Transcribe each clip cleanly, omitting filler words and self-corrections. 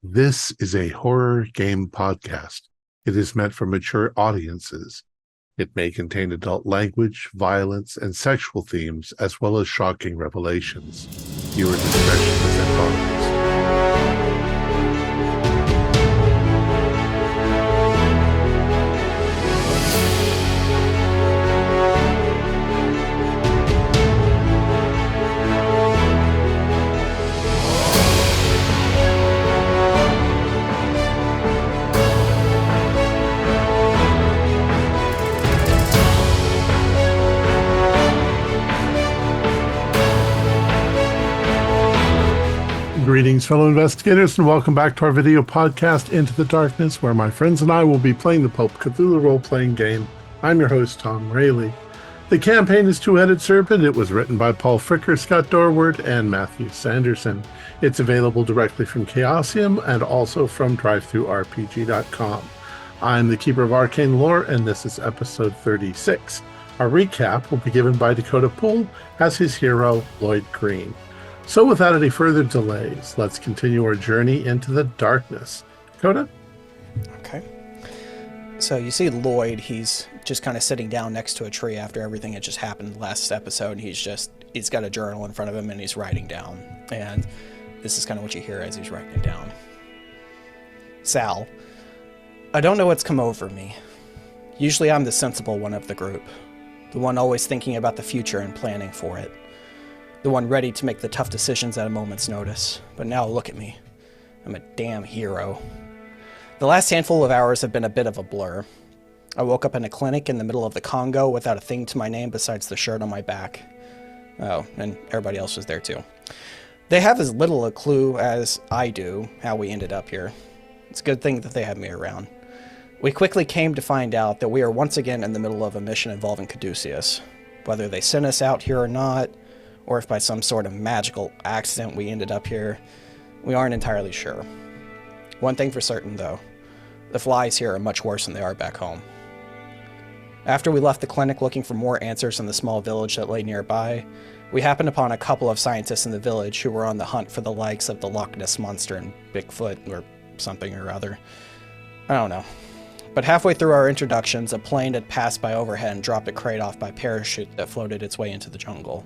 This is a horror game podcast. It is meant for mature audiences. It may contain adult language, violence, and sexual themes, as well as shocking revelations. Viewer discretion is advised. Greetings, fellow investigators, and welcome back to our video podcast, Into the Darkness, where my friends and I will be playing the Pulp Cthulhu role-playing game. I'm your host, Thom Raley. The campaign is Two Headed Serpent. It was written by Paul Fricker, Scott Dorward, and Mathew Sanderson. It's available directly from Chaosium and also from drivethrurpg.com. I'm the Keeper of Arcane Lore, and this is episode 36. Our recap will be given by Dakota Poole as his hero, Lloyd Green. So without any further delays, let's continue our journey into the darkness. Dakota? Okay. So you see Lloyd, he's just kind of sitting down next to a tree after everything had just happened last episode. And he's got a journal in front of him and he's writing down. And this is kind of what you hear as he's writing it down. Sal, I don't know what's come over me. Usually I'm the sensible one of the group. The one always thinking about the future and planning for it. The one ready to make the tough decisions at a moment's notice. But now look at me. I'm a damn hero. The last handful of hours have been a bit of a blur. I woke up in a clinic in the middle of the Congo without a thing to my name besides the shirt on my back. Oh, and everybody else was there too. They have as little a clue as I do how we ended up here. It's a good thing that they have me around. We quickly came to find out that we are once again in the middle of a mission involving Caduceus. Whether they sent us out here or not, or if by some sort of magical accident we ended up here, we aren't entirely sure. One thing for certain, though, the flies here are much worse than they are back home. After we left the clinic looking for more answers in the small village that lay nearby, we happened upon a couple of scientists in the village who were on the hunt for the likes of the Loch Ness Monster and Bigfoot, or something or other. I don't know. But halfway through our introductions, a plane had passed by overhead and dropped a crate off by parachute that floated its way into the jungle.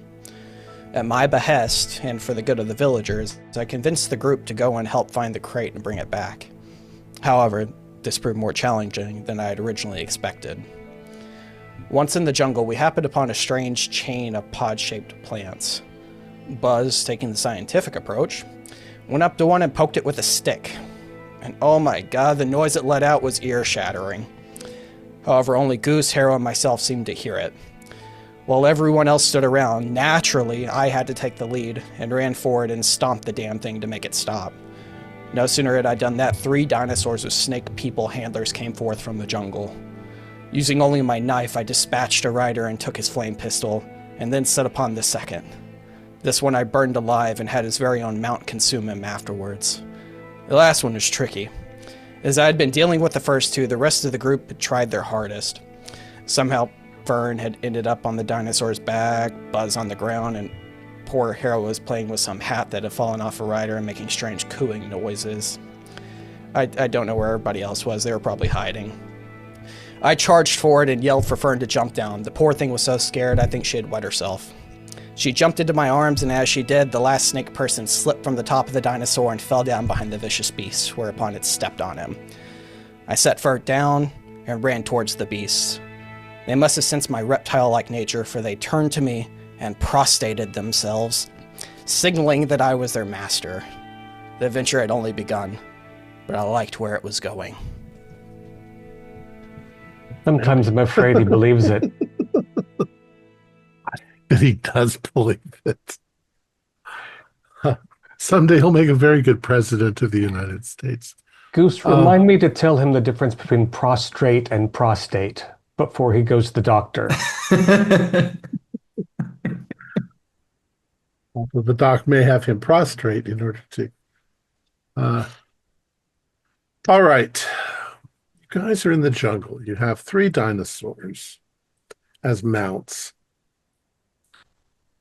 At my behest, and for the good of the villagers, I convinced the group to go and help find the crate and bring it back. However, this proved more challenging than I had originally expected. Once in the jungle, we happened upon a strange chain of pod-shaped plants. Buzz, taking the scientific approach, went up to one and poked it with a stick. And oh my god, the noise it let out was ear-shattering. However, only Goose, Harrow, and myself seemed to hear it. While everyone else stood around, naturally, I had to take the lead and ran forward and stomped the damn thing to make it stop. No sooner had I done that, 3 dinosaurs with snake people handlers came forth from the jungle. Using only my knife, I dispatched a rider and took his flame pistol, and then set upon the second. This one I burned alive and had his very own mount consume him afterwards. The last one was tricky. As I had been dealing with the first 2, the rest of the group had tried their hardest. Somehow, Fern had ended up on the dinosaur's back, Buzz on the ground, and poor Harrow was playing with some hat that had fallen off a rider and making strange cooing noises. I don't know where everybody else was. They were probably hiding. I charged forward and yelled for Fern to jump down. The poor thing was so scared I think she had wet herself. She jumped into my arms, and as she did, the last snake person slipped from the top of the dinosaur and fell down behind the vicious beast, whereupon it stepped on him. I set Fern down and ran towards the beasts. They must have sensed my reptile-like nature, for they turned to me and prostrated themselves, signaling that I was their master. The adventure had only begun, but I liked where it was going. Sometimes I'm afraid he believes it. And he does believe it. Someday he'll make a very good president of the United States. Goose, remind me to tell him the difference between prostrate and prostate before he goes to the doctor. Well, the doc may have him prostrate in order to. All right. You guys are in the jungle. You have 3 dinosaurs as mounts.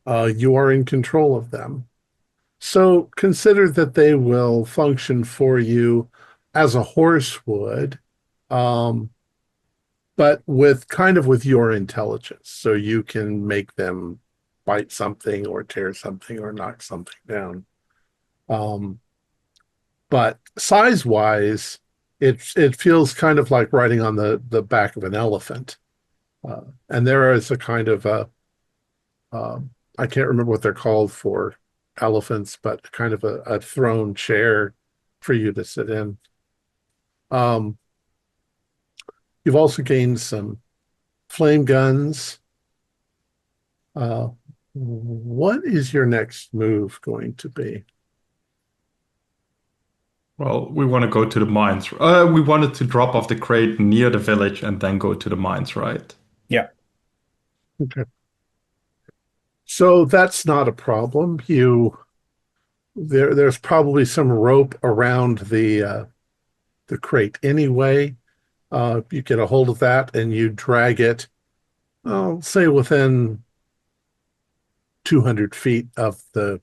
You are in control of them. So consider that they will function for you as a horse would, um, but with your intelligence. So you can make them bite something or tear something or knock something down. Um, but size-wise, it feels kind of like riding on the back of an elephant. And there is a kind of I can't remember what they're called for elephants, but kind of a throne chair for you to sit in. Um, you've also gained some flame guns. What is your next move going to be? Well, we want to go to the mines. We wanted to drop off the crate near the village and then go to the mines, right? Yeah. Okay. So that's not a problem. There's probably some rope around the crate anyway. You get a hold of that and you drag it, say within 200 feet of the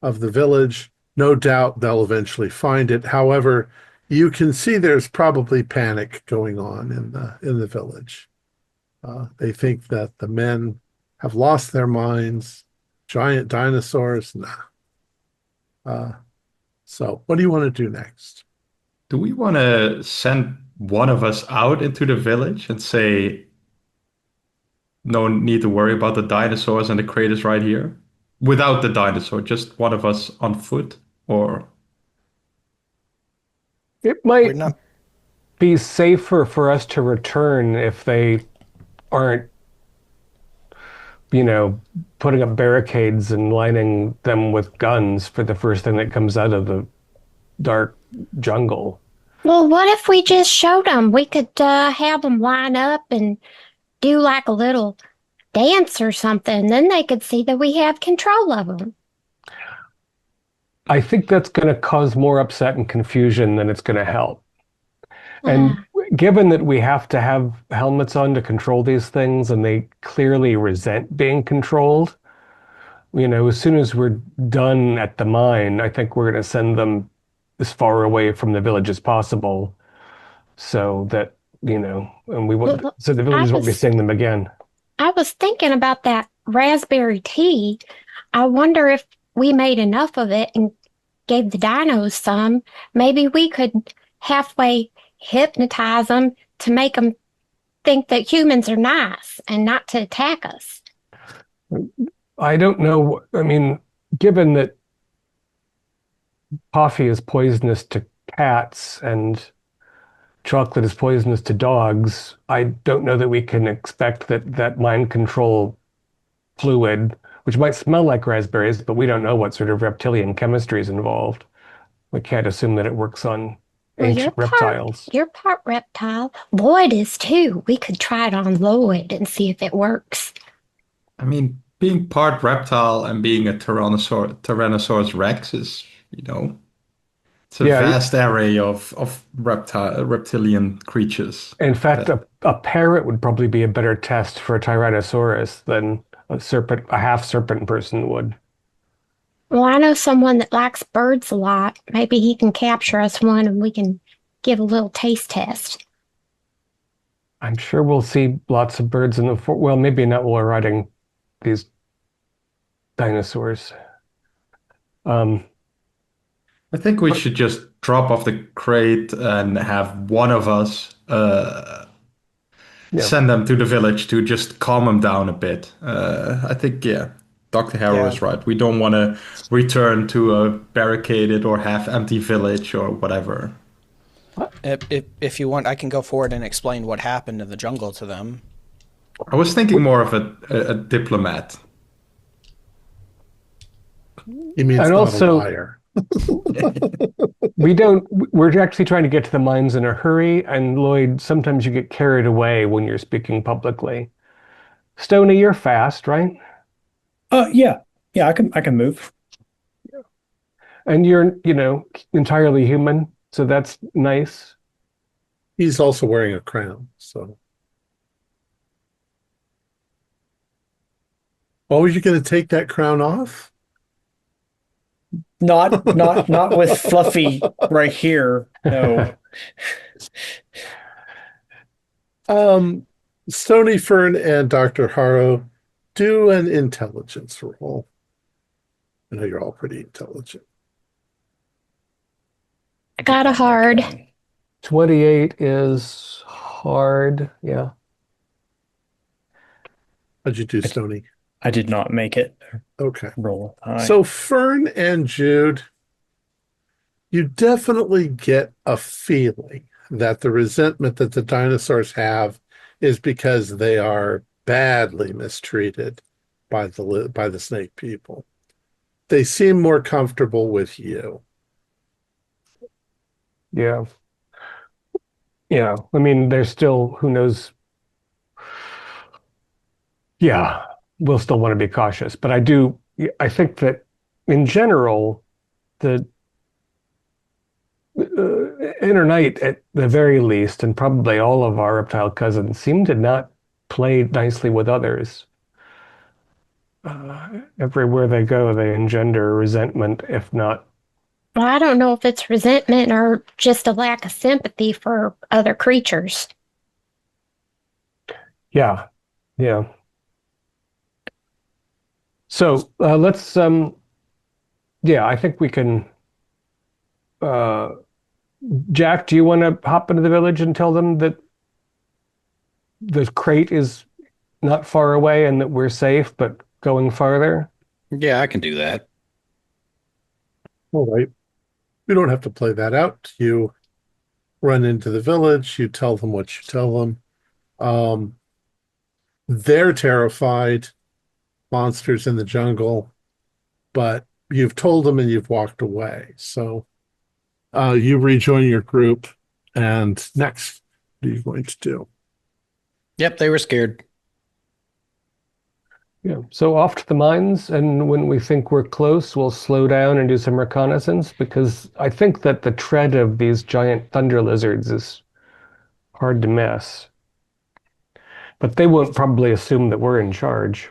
village. No doubt they'll eventually find it. However, you can see there's probably panic going on in the village. They think that the men have lost their minds. Giant dinosaurs, nah. So what do you want to do next? Do we want to send one of us out into the village and say, no need to worry about the dinosaurs and the crate is right here? Without the dinosaur, just one of us on foot? Or It We're might not. be safer for us to return if they aren't, putting up barricades and lining them with guns for the first thing that comes out of the dark jungle. Well, what if we just showed them? We could have them line up and do like a little dance or something. Then they could see that we have control of them. I think that's going to cause more upset and confusion than it's going to help. And given that we have to have helmets on to control these things and they clearly resent being controlled, as soon as we're done at the mine, I think we're going to send them as far away from the village as possible so that, and we won't, Well, so the villagers won't be seeing them again. I was thinking about that raspberry tea. I wonder if we made enough of it and gave the dinos some. Maybe we could halfway hypnotize them to make them think that humans are nice and not to attack us. I don't know. I mean, given that coffee is poisonous to cats and chocolate is poisonous to dogs, I don't know that we can expect that mind control fluid, which might smell like raspberries, but we don't know what sort of reptilian chemistry is involved. We can't assume that it works on ancient reptiles. You're part reptile. Lloyd is too. We could try it on Lloyd and see if it works. I mean, being part reptile and being a Tyrannosaurus Rex is, it's a vast array of reptilian creatures. In fact, a parrot would probably be a better test for a Tyrannosaurus than a half serpent person would. Well, I know someone that likes birds a lot. Maybe he can capture us one and we can give a little taste test. I'm sure we'll see lots of birds in the well, maybe not while we're riding these dinosaurs. I think we should just drop off the crate and have one of us send them to the village to just calm them down a bit. I think, Dr. Harrow is right. We don't want to return to a barricaded or half-empty village or whatever. If you want, I can go forward and explain what happened in the jungle to them. I was thinking more of a diplomat. He means and not also, a liar. We're actually trying to get to the mines in a hurry, and Lloyd, sometimes you get carried away when you're speaking publicly. Stoney, you're fast, right? Yeah. I can move. And you're, entirely human, so that's nice. He's also wearing a crown, so. Oh, you're going to take that crown off? Not with Fluffy right here. No. Stony Fern and Dr. Harrow, do an intelligence roll. I know you're all pretty intelligent. I got a hard. Okay. 28 is hard. Yeah. How'd you do, Stony? I did not make it. Okay. Roll high. So Fern and Jude, you definitely get a feeling that the resentment that the dinosaurs have is because they are badly mistreated by the snake people. They seem more comfortable with you. Yeah. Yeah. I mean, there's still, who knows? Yeah, we'll still want to be cautious. But I think that in general, the Inner Night, at the very least, and probably all of our reptile cousins, seem to not play nicely with others. Everywhere they go, they engender resentment, if not. Well, I don't know if it's resentment or just a lack of sympathy for other creatures. Yeah, yeah. So let's, yeah, I think we can. Jack, do you want to hop into the village and tell them that the crate is not far away and that we're safe, but going farther? Yeah, I can do that. All right. We don't have to play that out. You run into the village, you tell them what you tell them. They're terrified, monsters in the jungle, but you've told them and you've walked away. So you rejoin your group, and next, what are you going to do? Yep, they were scared. Yeah. So off to the mines, and when we think we're close, we'll slow down and do some reconnaissance, because I think that the tread of these giant thunder lizards is hard to miss. But they won't probably assume that we're in charge.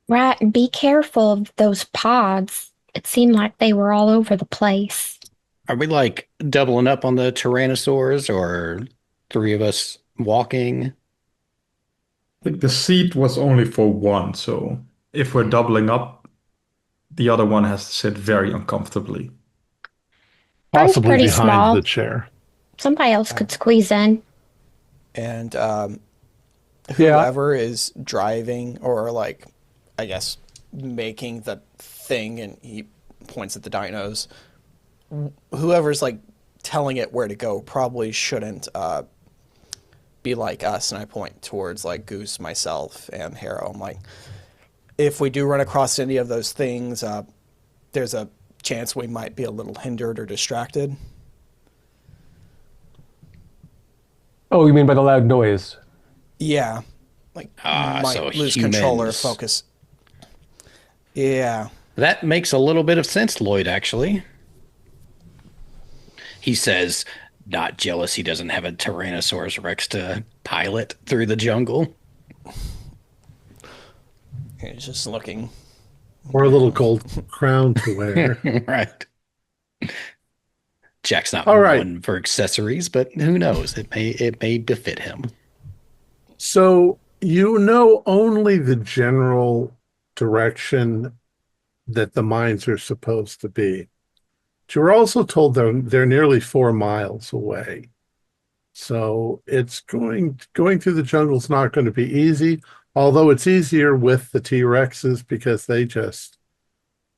Right, and be careful of those pods. It seemed like they were all over the place. Are we like doubling up on the tyrannosaurs or three of us walking? I think the seat was only for one, so if we're doubling up, the other one has to sit very uncomfortably. Mine's Possibly pretty behind small. the chair. Somebody else could squeeze in. And Yeah. whoever is driving or like, I guess, making the thing, and he points at the dinos, whoever's like telling it where to go probably shouldn't be like us. And I point towards like Goose, myself, and Harrow. I'm like, if we do run across any of those things, there's a chance we might be a little hindered or distracted. Oh, you mean by the loud noise? Yeah, like might so lose control or humans. focus. Yeah. That makes a little bit of sense, Lloyd, actually. He says, not jealous he doesn't have a Tyrannosaurus Rex to pilot through the jungle. He's just looking. Or a little gold crown to wear. Right. Jack's not All right. one for accessories, but who knows? It may befit him. So you know only the general direction that the mines are supposed to be. But you were also told they're nearly 4 miles away. So it's going through the jungle is not going to be easy, although it's easier with the T-Rexes because they just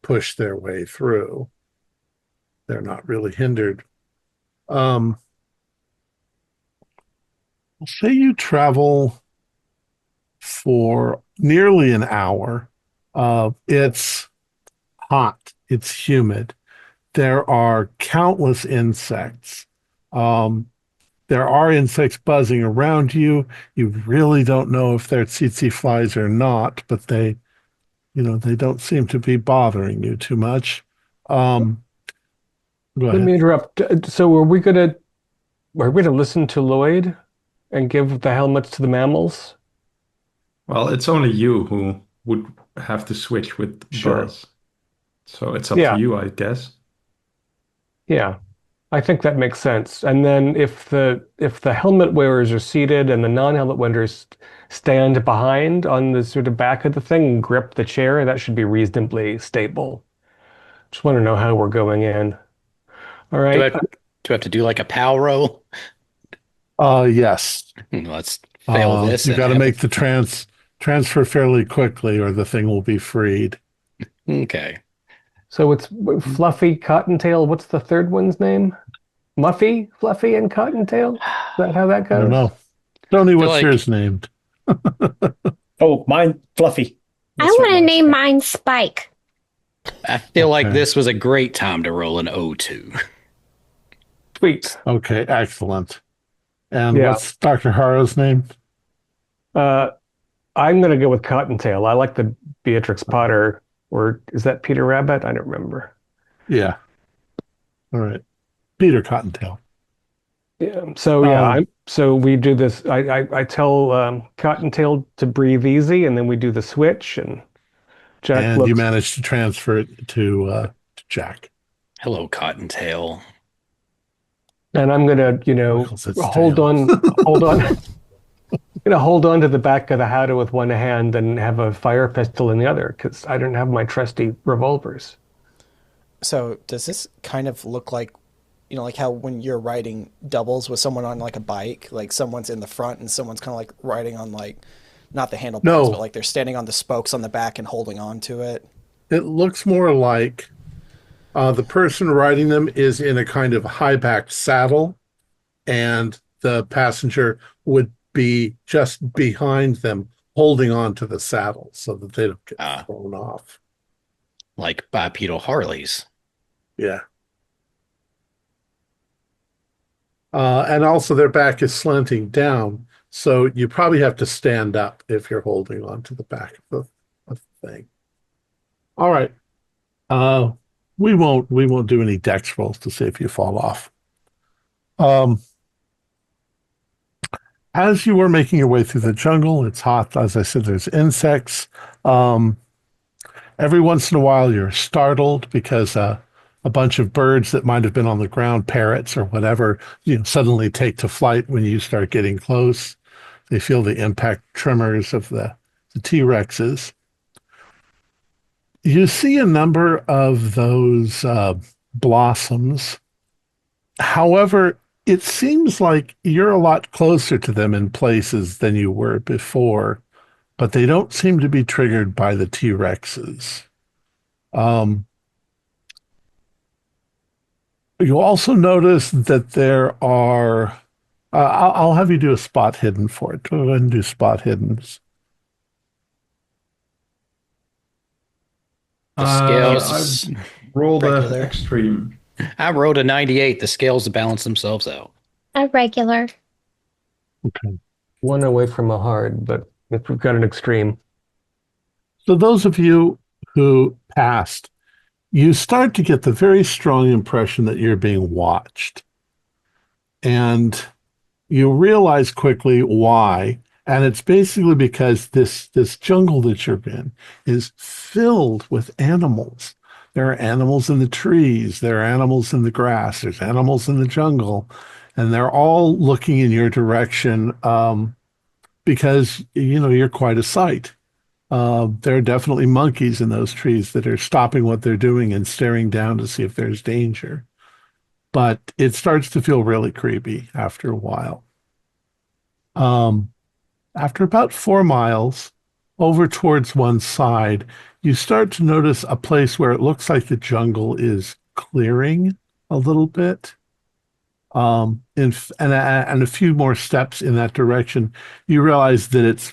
push their way through. They're not really hindered. Say you travel for nearly an hour. It's hot. It's humid. There are countless insects. There are insects buzzing around you. You really don't know if they're tsetse flies or not, but they don't seem to be bothering you too much. Go Let ahead. me interrupt. So are we gonna listen to Lloyd and give the helmets to the mammals? Well, it's only you who would have to switch with Sure. Buzz. So it's up Yeah. to you, I guess. Yeah, I think that makes sense. And then if the helmet wearers are seated and the non-helmet wearers stand behind on the sort of back of the thing and grip the chair, that should be reasonably stable. Just want to know how we're going in. All Do right. I do I have to do like a POW roll? Yes. Let's fail this You and got to have make the transfer fairly quickly, or the thing will be freed. okay. So it's Fluffy, Cottontail. What's the third one's name? Muffy, Fluffy, and Cottontail? Is that how that I don't goes? know. Tony, feel what's like- yours named? Oh, mine, Fluffy. I That's what want to mine's name called. mine Spike. I feel like Okay. this was a great time to roll an O2. Sweet. Okay, excellent. And Yeah. what's Dr. Harrow's name? I'm going to go with Cottontail. I like the Beatrix Potter, or is that Peter Rabbit? I don't remember. Yeah. All right. Peter Cottontail. Yeah. So yeah, Um, so we do this. I tell Cottontail to breathe easy, and then we do the switch, and Jack and you looks. managed to transfer it to Jack. Hello, Cottontail. And I'm gonna, Wiggles its hold tail. on. I'm gonna hold on to the back of the Hatter with one hand and have a fire pistol in the other because I don't have my trusty revolvers. So does this kind of look like, like how when you're riding doubles with someone on like a bike, like someone's in the front and someone's kind of like riding on like, not the handlebars, No. but like they're standing on the spokes on the back and holding on to it? It looks more like the person riding them is in a kind of high-backed saddle, and the passenger would be just behind them, holding on to the saddle so that they don't get Ah. thrown off. Like bipedal Harleys. Yeah. And also their back is slanting down, so you probably have to stand up if you're holding on to the back of the thing. All right. We won't do any dex rolls to see if you fall off. As you were making your way through the jungle, it's hot. As I said, there's insects. Every once in a while, you're startled because a bunch of birds that might have been on the ground, parrots or whatever, suddenly take to flight when you start getting close. They feel the impact tremors of the T-Rexes. You see a number of those blossoms. However, it seems like you're a lot closer to them in places than you were before, but they don't seem to be triggered by the T-Rexes. You also notice that there are, I'll have you do a spot hidden for it. Go ahead and do spot hiddens. The scales. I've rolled Regular. an extreme. I rolled a 98. The scales balance themselves out. A regular. Okay. One away from a hard, but if we've got an extreme. So those of you who passed, you start to get the very strong impression that you're being watched. And you realize quickly why. And it's basically because this jungle that you're in is filled with animals. There are animals in the trees. There are animals in the grass. There's animals in the jungle. And they're all looking in your direction because, you're quite a sight. There are definitely monkeys in those trees that are stopping what they're doing and staring down to see if there's danger. But it starts to feel really creepy after a while. After about 4 miles over towards one side, you start to notice a place where it looks like the jungle is clearing a little bit. And a few more steps in that direction, you realize that it's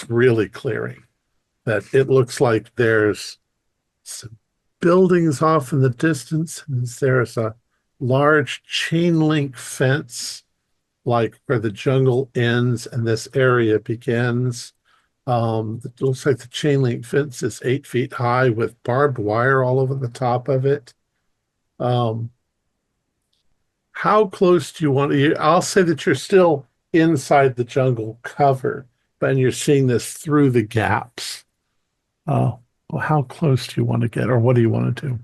really clearing. That it looks like there's some buildings off in the distance, and there's a large chain link fence, like where the jungle ends and this area begins. It looks like the chain link fence is 8 feet high with barbed wire all over the top of it. How close do you want to? I'll say that you're still inside the jungle cover, but you're seeing this through the gaps. Well, how close do you want to get, or what do you want to do?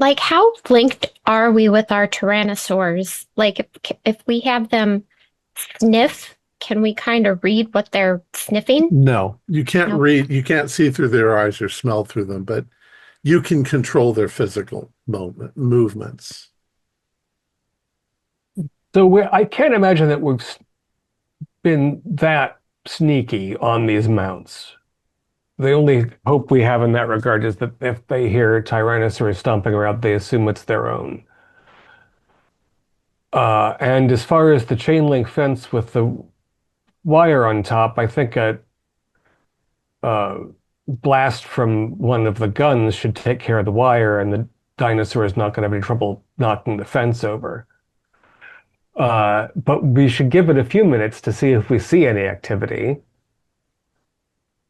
Like, how linked are we with our tyrannosaurs? Like, if we have them sniff, can we kind of read what they're sniffing? No, you can't No. read, you can't see through their eyes or smell through them, but you can control their physical movements. So I can't imagine that we've been that sneaky on these mounts. The only hope we have in that regard is that if they hear Tyrannosaurus stomping around, they assume it's their own. And as far as the chain link fence with the wire on top, I think a blast from one of the guns should take care of the wire, and the dinosaur is not going to have any trouble knocking the fence over. But we should give it a few minutes to see if we see any activity.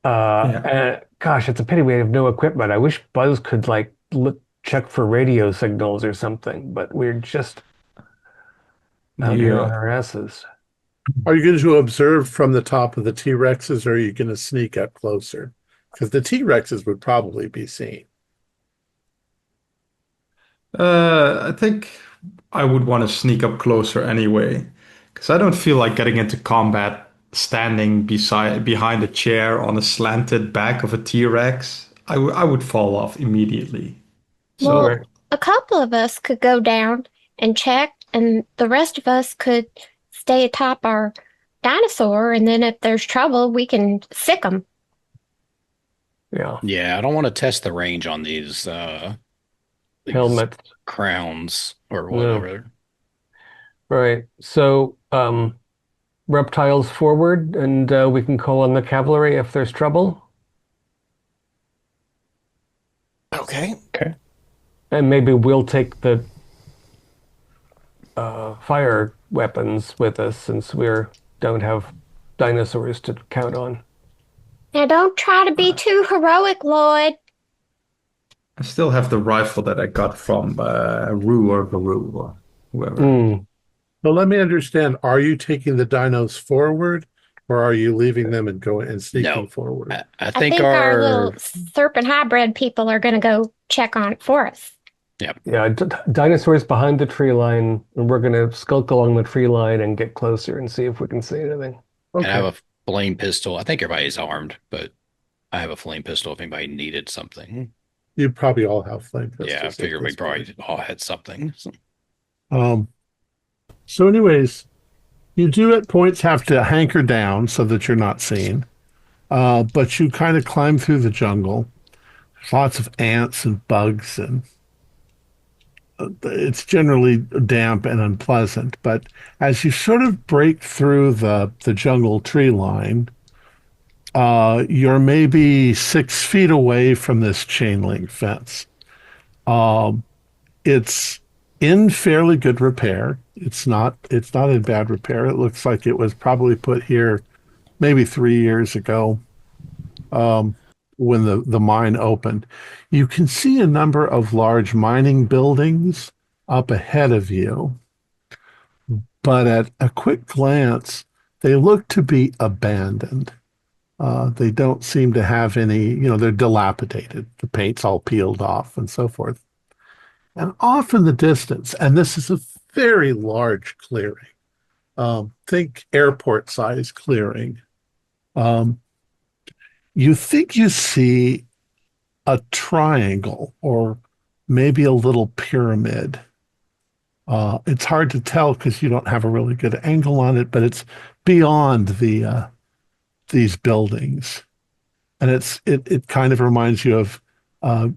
And gosh, it's a pity we have no equipment. I wish Buzz could like check for radio signals or something, but we're just out here on our asses. Are you going to observe from the top of the T-Rexes, or are you going to sneak up closer? Because the T-Rexes would probably be seen. I think I would want to sneak up closer anyway, because I don't feel like getting into combat standing behind a chair on a slanted back of a T-Rex. I would fall off immediately. So Well, a couple of us could go down and check, and the rest of us could stay atop our dinosaur, and then if there's trouble, we can sick them. Yeah. Yeah, I don't want to test the range on these Helmets. crowns or No. whatever. Right. So, reptiles forward, and we can call on the cavalry if there's trouble. Okay. Okay. And maybe we'll take the fire weapons with us since we don't have dinosaurs to count on. Now, don't try to be too heroic, Lloyd. I still have the rifle that I got from Rue or Baru or whoever. So let me understand, are you taking the dinos forward, or are you leaving them and going and sneaking No. forward? I I think think our our little serpent hybrid people are going to go check on it for us. Yeah, dinosaurs behind the tree line, and we're going to skulk along the tree line and get closer and see if we can see anything. and I have a flame pistol. I think everybody's armed, but I have a flame pistol if anybody needed something. You probably all have flame pistols. Yeah, I at figured we this probably point. all had something. So anyways, you do at points have to hanker down so that you're not seen. But you kind of climb through the jungle. There's lots of ants and bugs, and it's generally damp and unpleasant. But as you sort of break through the jungle tree line, you're maybe 6 feet away from this chain link fence. It's in fairly good repair. It's not in bad repair. It looks like it was probably put here maybe 3 years ago, when the mine opened. You can see a number of large mining buildings up ahead of you, but at a quick glance, they look to be abandoned. They don't seem to have any, they're dilapidated. The paint's all peeled off and so forth. And off in the distance, and this is a very large clearing, think airport-size clearing, you think you see a triangle or maybe a little pyramid. It's hard to tell because you don't have a really good angle on it, but it's beyond these buildings, and it kind of reminds you of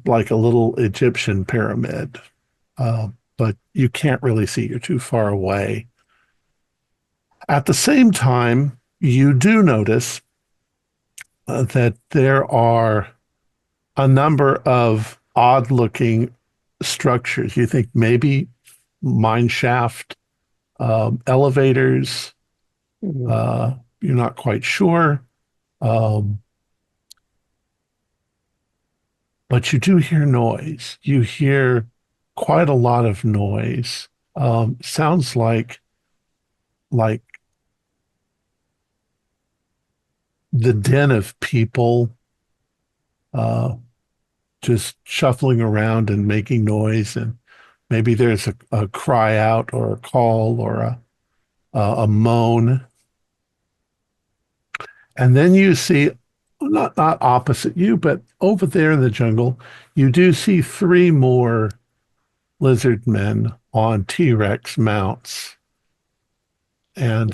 like a little Egyptian pyramid, but you can't really see. You're too far away. At the same time, you do notice that there are a number of odd-looking structures. You think maybe mine shaft, elevators. You're not quite sure. But you do hear noise. You hear quite a lot of noise. Sounds like the din of people just shuffling around and making noise, and maybe there's a cry out or a call or a moan. And then you see, not opposite you, but over there in the jungle, you do see three more lizard men on T-Rex mounts. And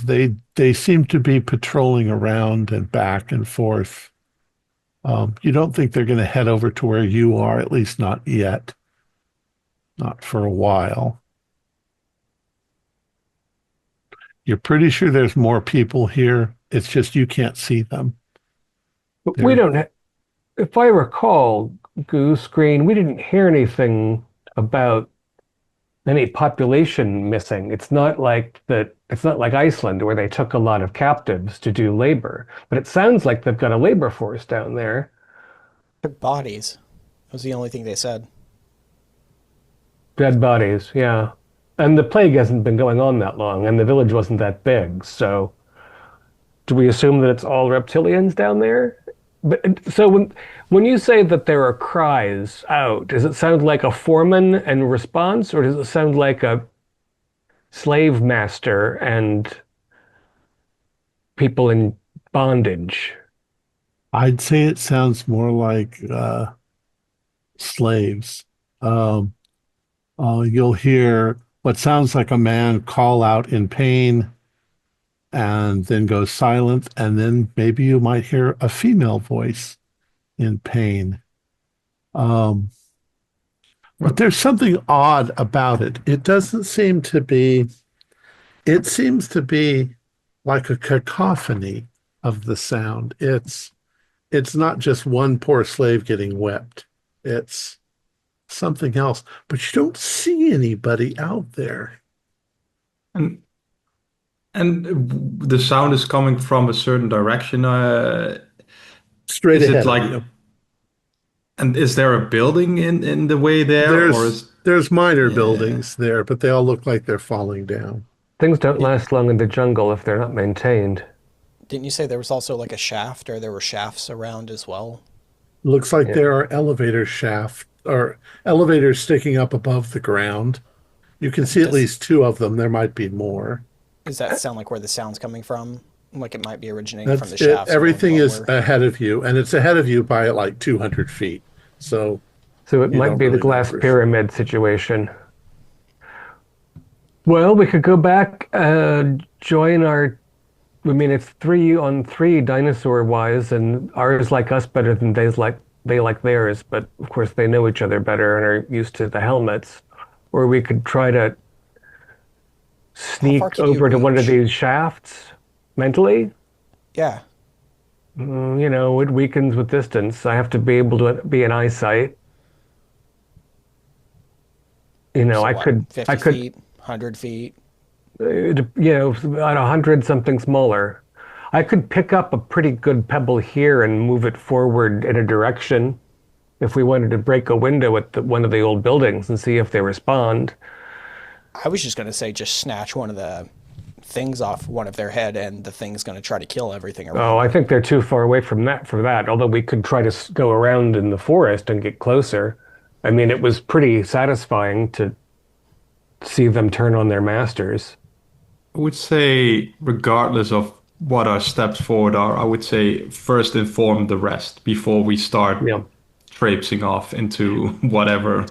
they seem to be patrolling around and back and forth. You don't think they're going to head over to where you are, at least not yet. Not for a while. You're pretty sure there's more people here. It's just you can't see them. But we don't, if I recall, Goose Green, we didn't hear anything about any population missing. It's not like Iceland where they took a lot of captives to do labor, but it sounds like they've got a labor force down there. Their bodies. That was the only thing they said. Dead bodies, yeah. And the plague hasn't been going on that long, and the village wasn't that big, so do we assume that it's all reptilians down there? But so when you say that there are cries out, does it sound like a foreman and response, or does it sound like a slave master and people in bondage? I'd say it sounds more like slaves. You'll hear what sounds like a man call out in pain and then go silent, and then maybe you might hear a female voice in pain. But there's something odd about it. It seems to be like a cacophony of the sound. It's not just one poor slave getting whipped. It's something else, but you don't see anybody out there. And the sound is coming from a certain direction. Straight Is it ahead. like, and is there a building in the way there, or There's minor Yeah. buildings there, but they all look like they're falling down. Things don't last long in the jungle if they're not maintained. Didn't you say there was also like a shaft, or there were shafts around as well? Looks like Yeah. there are elevator shaft or elevators sticking up above the ground. You can see at Does- least two of them. There might be more. Does that sound like where the sound's coming from? Like it might be originating from That's the it. shafts. Everything going is lower? ahead of you, and it's ahead of you by like 200 feet. So So it You might don't be the really know glass for sure. pyramid situation. Well, we could go back, join our. I mean, it's 3-on-3 dinosaur-wise, and ours like us better than they like theirs. But of course, they know each other better and are used to the helmets. Or we could try to sneak far can you over to one of reach? these shafts mentally. Yeah. You know, it weakens with distance. I have to be able to be in eyesight. You know, So I what, could, 50 feet, 100 feet. you know, at 100 something smaller. I could pick up a pretty good pebble here and move it forward in a direction if we wanted to break a window at one of the old buildings and see if they respond. I was just going to say just snatch one of the things off one of their head, and the thing's going to try to kill everything around. Oh, I think they're too far away from that for that, although we could try to go around in the forest and get closer. I mean, it was pretty satisfying to see them turn on their masters. I would say, regardless of what our steps forward are, I would say first inform the rest before we start Yeah. traipsing off into whatever.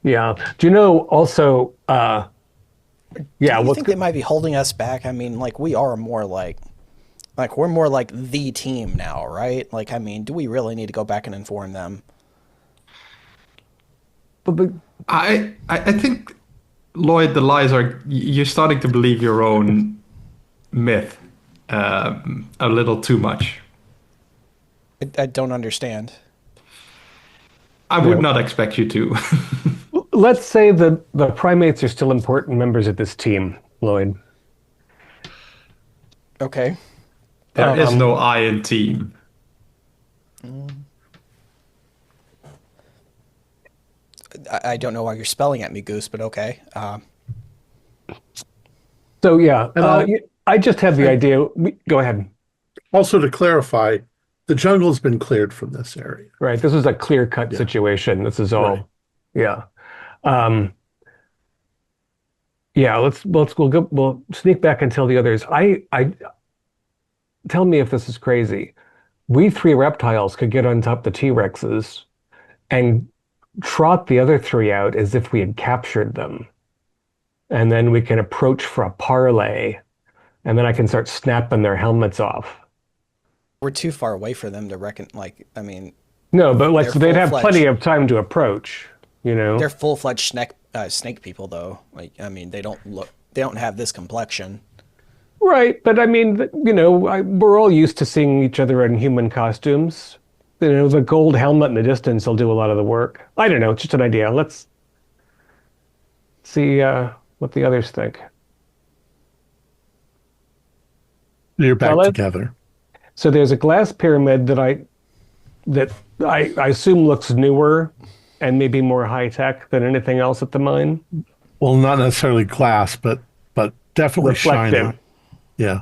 Yeah. Do you know also, yeah, You well, think they might be holding us back? I mean, like we are more like we're more like the team now, right? Like, I mean, do we really need to go back and inform them? but I think, Lloyd, the lies are, you're starting to believe your own myth a little too much. I don't understand. I would not expect you to. let's say that the primates are still important members of this team, Lloyd. Okay. There is no I in team. I don't know why you're spelling at me, Goose, but okay. So yeah, And I just have the idea. Go ahead. Also, to clarify, The jungle's been cleared from this area. Right. This is a clear-cut Yeah. situation. This is all, Right. yeah. Um, yeah, we'll sneak back and tell the others. I tell me if this is crazy. We three reptiles could get on top the T-Rexes and trot the other three out as if we had captured them. And then we can approach for a parley, and then I can start snapping their helmets off. We're too far away for them to reckon. Like, I mean, No, but like, they're so they'd have full-fledged. plenty of time to approach, you know? They're full-fledged snake people, though. Like, I mean, they don't have this complexion. Right, but I mean, you know, we're all used to seeing each other in human costumes. You know, the gold helmet in the distance will do a lot of the work. I don't know, it's just an idea. Let's see what the others think. You're back Well, together. So there's a glass pyramid that I assume looks newer and maybe more high tech than anything else at the mine. Well, not necessarily glass, but definitely Reflective. shiny. Yeah.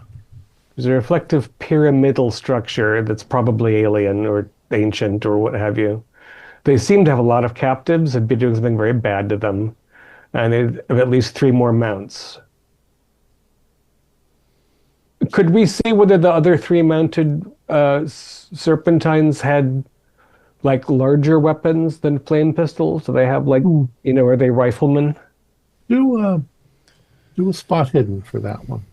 There's a reflective pyramidal structure that's probably alien or ancient or what have you. They seem to have a lot of captives and be doing something very bad to them. And they have at least 3 more mounts. Could we see whether the other 3 mounted serpentines had like larger weapons than flame pistols? Do they have like, you know, are they riflemen? Do a spot hidden for that one.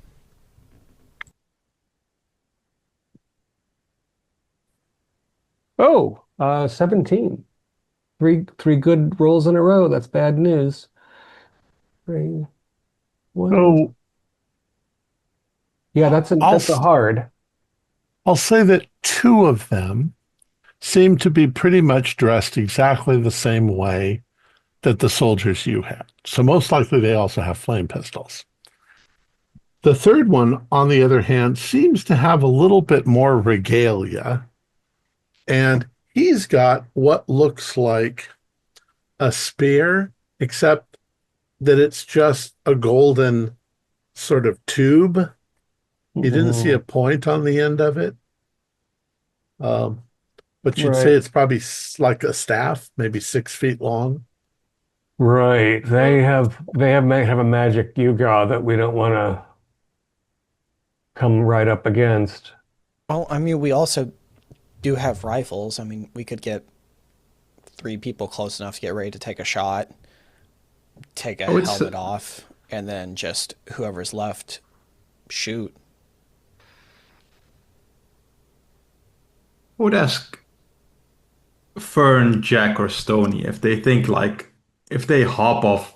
Oh, 17. Three good rolls in a row. That's bad news. 3, 1. So Yeah, that's a hard. I'll say that 2 of them seem to be pretty much dressed exactly the same way that the soldiers you had. So most likely they also have flame pistols. The third one, on the other hand, seems to have a little bit more regalia. And he's got what looks like a spear, except that it's just a golden sort of tube. You didn't see a point on the end of it. But you'd say Right. it's probably like a staff, maybe 6 feet long. Right. They have a magic Yuga that we don't want to come right up against. Well, I mean, we also do have rifles. I mean, we could get 3 people close enough to get ready to take a shot, take a helmet off, and then just whoever's left shoot. I would ask Fern, Jack, or Stony if they think like if they hop off,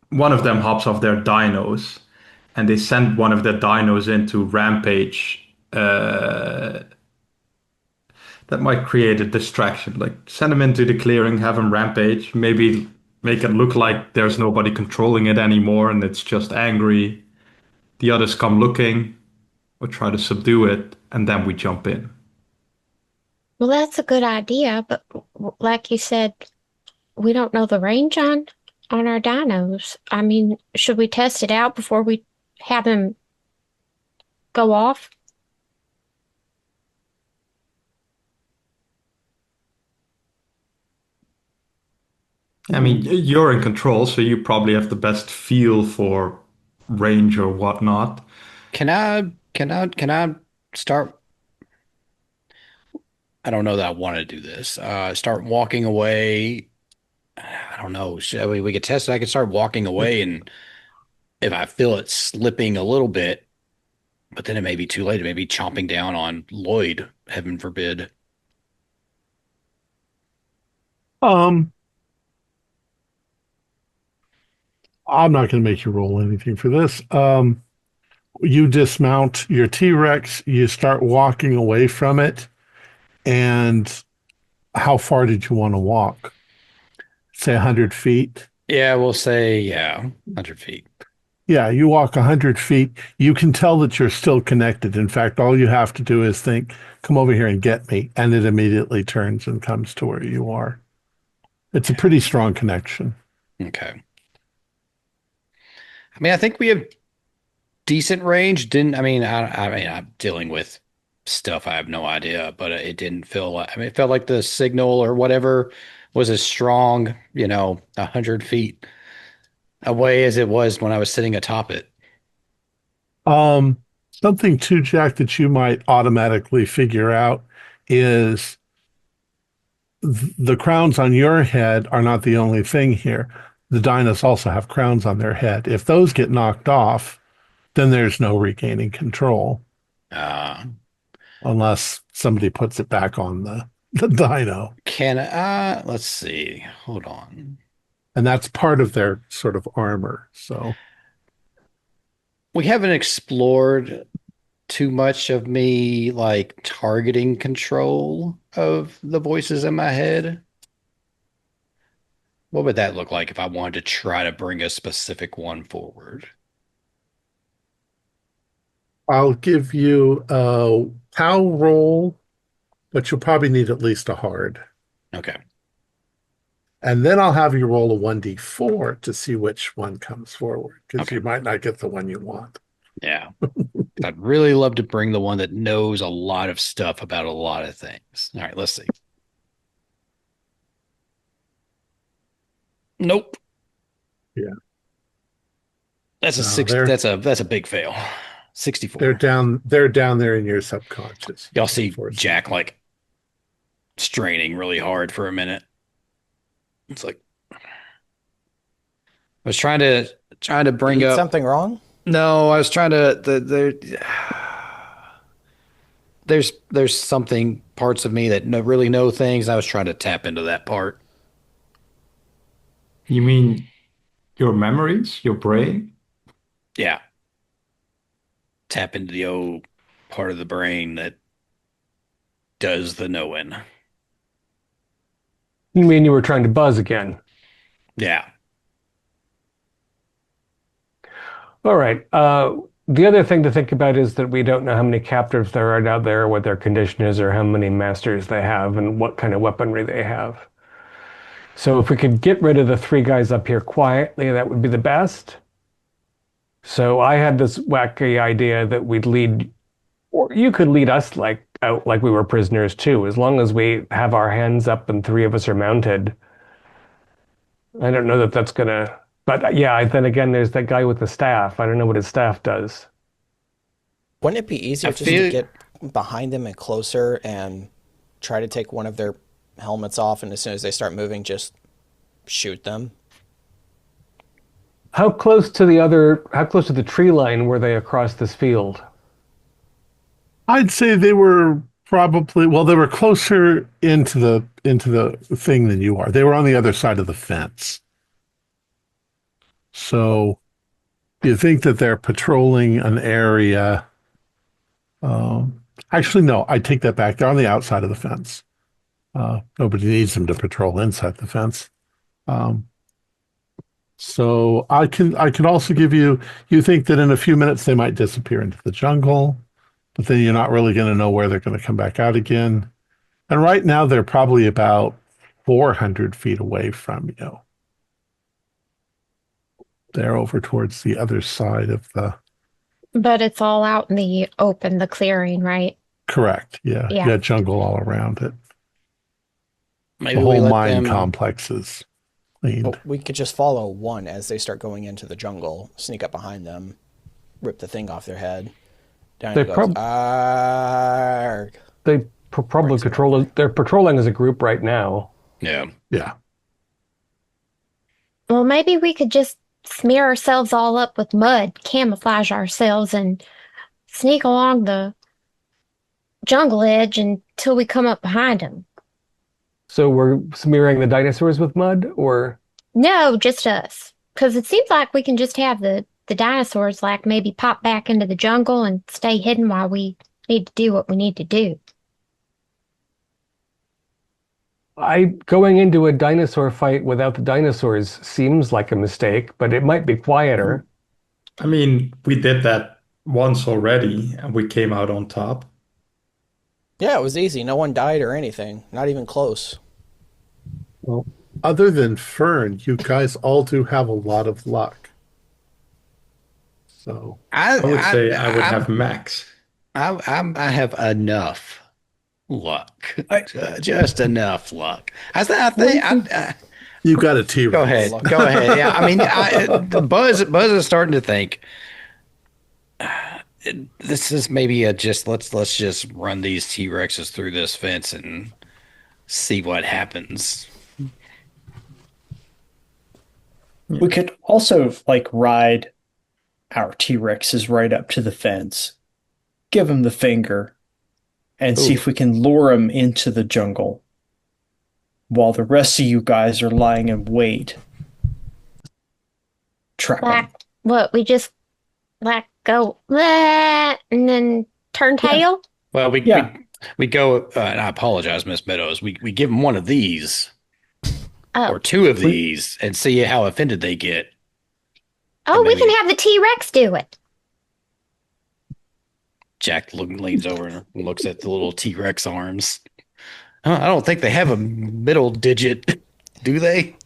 one of them hops off their dinos, and they send one of their dinos into rampage. That might create a distraction. Like send them into the clearing, have them rampage, maybe make it look like there's nobody controlling it anymore, and it's just angry. The others come looking, or try to subdue it, and then we jump in. Well, that's a good idea, but like you said, we don't know the range on our dinos. I mean, should we test it out before we have them go off? I mean, you're in control, so you probably have the best feel for range or whatnot. Can I start? I don't know that I want to do this. Start walking away. I don't know. We could test it. I could start walking away, and if I feel it slipping a little bit, but then it may be too late. It may be chomping down on Lloyd, heaven forbid. I'm not going to make you roll anything for this. You dismount your T-Rex, you start walking away from it, and how far did you want to walk? Say 100 feet? Yeah, we'll say 100 feet. Yeah, you walk 100 feet. You can tell that you're still connected. In fact, all you have to do is think, come over here and get me. And it immediately turns and comes to where you are. It's a pretty strong connection. Okay. I mean, I think we have decent range. I'm dealing with stuff. I have no idea, but it didn't feel like, I mean, it felt like the signal or whatever was as strong, 100 feet away as it was when I was sitting atop it. Um, Something too, Jack, that you might automatically figure out is the crowns on your head are not the only thing here. The Dinos also have crowns on their head. If those get knocked off, then there's no regaining control Uh, unless somebody puts it back on the dino. let's see. Hold on. And that's part of their sort of armor. So We haven't explored too much of me like targeting control of the voices in my head. What would that look like if I wanted to try to bring a specific one forward? I'll give you a POW roll, but you'll probably need at least a hard. Okay. And then I'll have you roll a 1d4 to see which one comes forward, because Okay. you might not get the one you want. Yeah. I'd really love to bring the one that knows a lot of stuff about a lot of things. All right, let's see. Nope. Yeah. That's a No, six. they're- That's a big fail. 64. They're down there in your subconscious. Y'all see Unfortunately. Jack like straining really hard for a minute. It's like I was trying to bring Eat up. something wrong? No, I was trying to there's something parts of me that really know things. I was trying to tap into that part. You mean your memories, your brain? Yeah. Tap into the old part of the brain that does the knowing. You mean you were trying to buzz again? Yeah. All right. The other thing to think about is that we don't know how many captives there are out there, what their condition is, or how many masters they have, and what kind of weaponry they have. So if we could get rid of the three guys up here quietly, that would be the best. So I had this wacky idea that we'd lead, or you could lead us out like we were prisoners too, as long as we have our hands up and three of us are mounted. I don't know that that's gonna, but yeah, then again, there's that guy with the staff. I don't know what his staff does. Wouldn't it be easier I just feel- to get behind them and closer and try to take one of their helmets off, and as soon as they start moving, just shoot them? How close to the tree line were they across this field? I'd say they were probably, well, they were closer into the thing than you are. They were on the other side of the fence. So you think that they're patrolling an area? Actually, no, I take that back. They're on the outside of the fence. Nobody needs them to patrol inside the fence. So I can also give you think that in a few minutes they might disappear into the jungle, but then you're not really going to know where they're going to come back out again. And right now they're probably about 400 feet away from you. They're over towards the other side of the. But it's all out in the open, the clearing, right? Correct. Yeah. Yeah. You got jungle all around it. Maybe The we whole let mine them. complex is cleaned. Well, we could just follow one as they start going into the jungle, sneak up behind them, rip the thing off their head. Down They it goes. prob- Arg. They probably control. They're patrolling as a group right now. Yeah. Yeah. Well, maybe we could just smear ourselves all up with mud, camouflage ourselves, and sneak along the jungle edge until we come up behind them. So we're smearing the dinosaurs with mud, or No, just us. Because it seems like we can just have the dinosaurs like maybe pop back into the jungle and stay hidden while we need to do what we need to do. going into a dinosaur fight without the dinosaurs seems like a mistake, but it might be quieter. I mean, we did that once already and we came out on top. Yeah, it was easy. No one died or anything. Not even close. Well, other than Fern, you guys all do have a lot of luck. So I would say I would have max. I have enough luck, I- just enough luck. I think. You got a T-Rex. Go ahead. Go ahead. Yeah, I mean, Buzz is starting to think this is maybe a just let's just run these T-Rexes through this fence and see what happens. We could also like ride our T-Rexes right up to the fence, give them the finger, and see if we can lure them into the jungle while the rest of you guys are lying in wait. Trap them. Like, what, we just, like, go, "Bleh," and then turn tail? Well, Yeah. we go. And I apologize, Miss Meadows. We give them one of these Oh, or two of these and see how offended they get. oh, we maybe- can have the T-Rex do it. Jack leans over and looks at the little T-Rex arms. I don't think they have a middle digit, do they?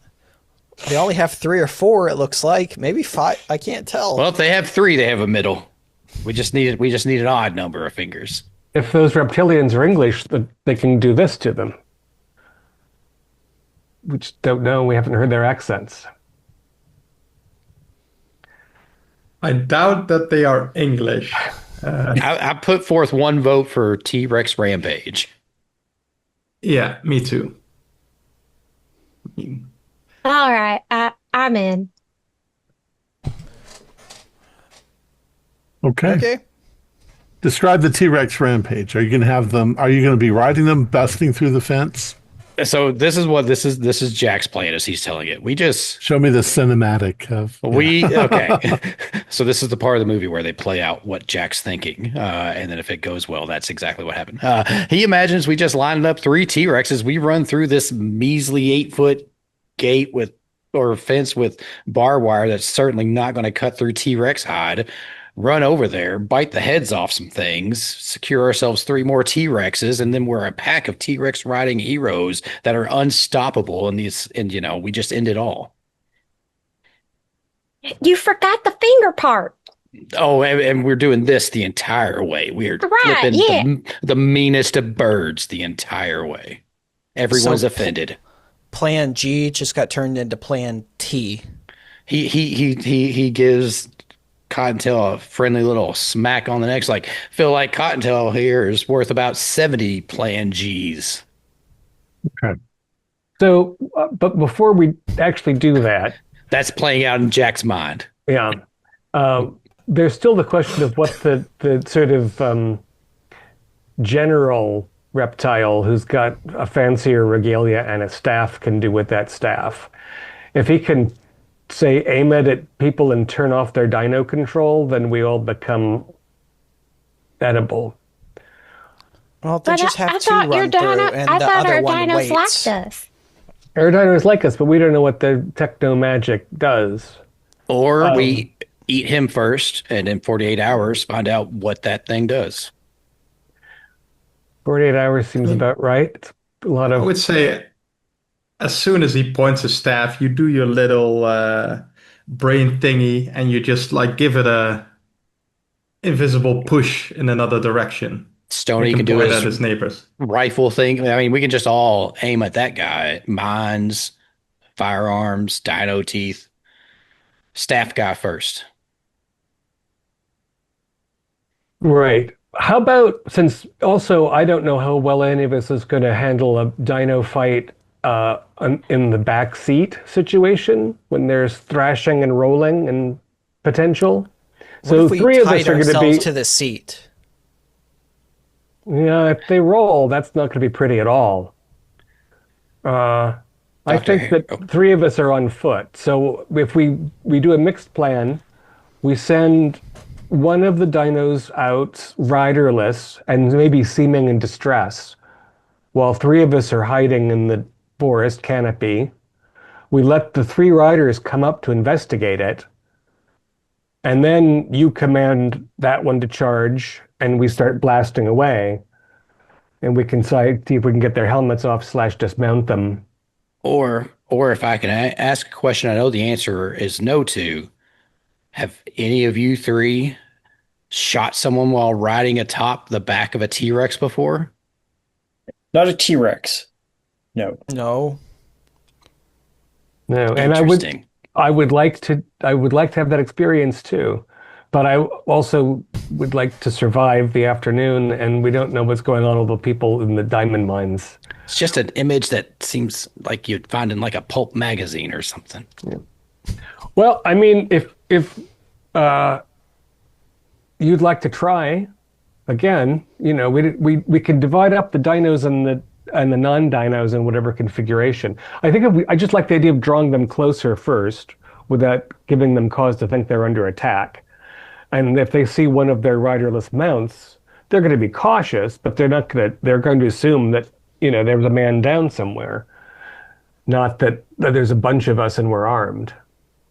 They only have 3 or 4, it looks like. Maybe 5. I can't tell. Well, if they have 3, they have a middle. We just need an odd number of fingers. If those reptilians are English, they can do this to them. We just don't know. We haven't heard their accents. I doubt that they are English. I put forth one vote for T-Rex Rampage. Yeah, me too. All right, I'm in. Okay. Describe the T-Rex rampage. Are you going to have them? Are you going to be riding them, busting through the fence? So this is Jack's plan as he's telling it. We just Show me the cinematic of. okay. So this is the part of the movie where they play out what Jack's thinking, and then if it goes well, that's exactly what happened. He imagines we just lined up 3 T-Rexes. We run through this measly 8-foot gate or fence with barbed wire that's certainly not going to cut through T-Rex hide. Run over there, bite the heads off some things, secure ourselves 3 more T-Rexes, and then we're a pack of T-Rex riding heroes that are unstoppable. And we just end it all. You forgot the finger part. Oh, and we're doing this the entire way. We're Right, flipping yeah. the meanest of birds the entire way. Everyone's So- offended. Plan G just got turned into Plan T. He gives Cottontail a friendly little smack on the neck, like feel like Cottontail here is worth about 70 Plan Gs. Okay. So, but before we actually do that, That's playing out in Jack's mind. yeah, there's still the question of what the sort of general reptile who's got a fancier regalia and a staff can do with that staff. If he can, say, aim it at people and turn off their dino control, then we all become edible. Well, they But just have I 2 thought your run through, dino, and I the thought other our one dinos waits. liked us. Our dinos like us, but we don't know what the techno magic does. Or we eat him first, and in 48 hours, find out what that thing does. 48 hours seems about right. It's a lot I of would say as soon as he points a staff, you do your little brain thingy and you just like give it a invisible push in another direction. Stony Make can him do point at his his neighbors. rifle thing. I mean, we can just all aim at that guy. Mines, firearms, dino teeth. Staff guy first. right. How about, since also I don't know how well any of us is going to handle a dino fight in the back seat situation when there's thrashing and rolling and potential. What So if we 3 of tied us are going to ourselves be, to the seat? yeah, if they roll, that's not going to be pretty at all. I Dr. think that 3 of us are on foot. So if we do a mixed plan, we send one of the dinos out riderless and maybe seeming in distress, while 3 of us are hiding in the forest canopy. We let the 3 riders come up to investigate it, and then you command that one to charge, and we start blasting away. And we can see if we can get their helmets off / dismount them. Or if I can ask a question I know the answer is no to, have any of you 3 shot someone while riding atop the back of a T-Rex before? Not a T-Rex. No. No. No, and Interesting. I would like to have that experience too. But I also would like to survive the afternoon, and we don't know what's going on with the people in the diamond mines. It's just an image that seems like you'd find in like a pulp magazine or something. Yeah. Well, I mean, if you'd like to try again, we can divide up the dinos and the non-dinos in whatever configuration. I think I just like the idea of drawing them closer first without giving them cause to think they're under attack. And if they see one of their riderless mounts, they're going to be cautious, but they're going to assume that, there's a man down somewhere. Not that there's a bunch of us and we're armed.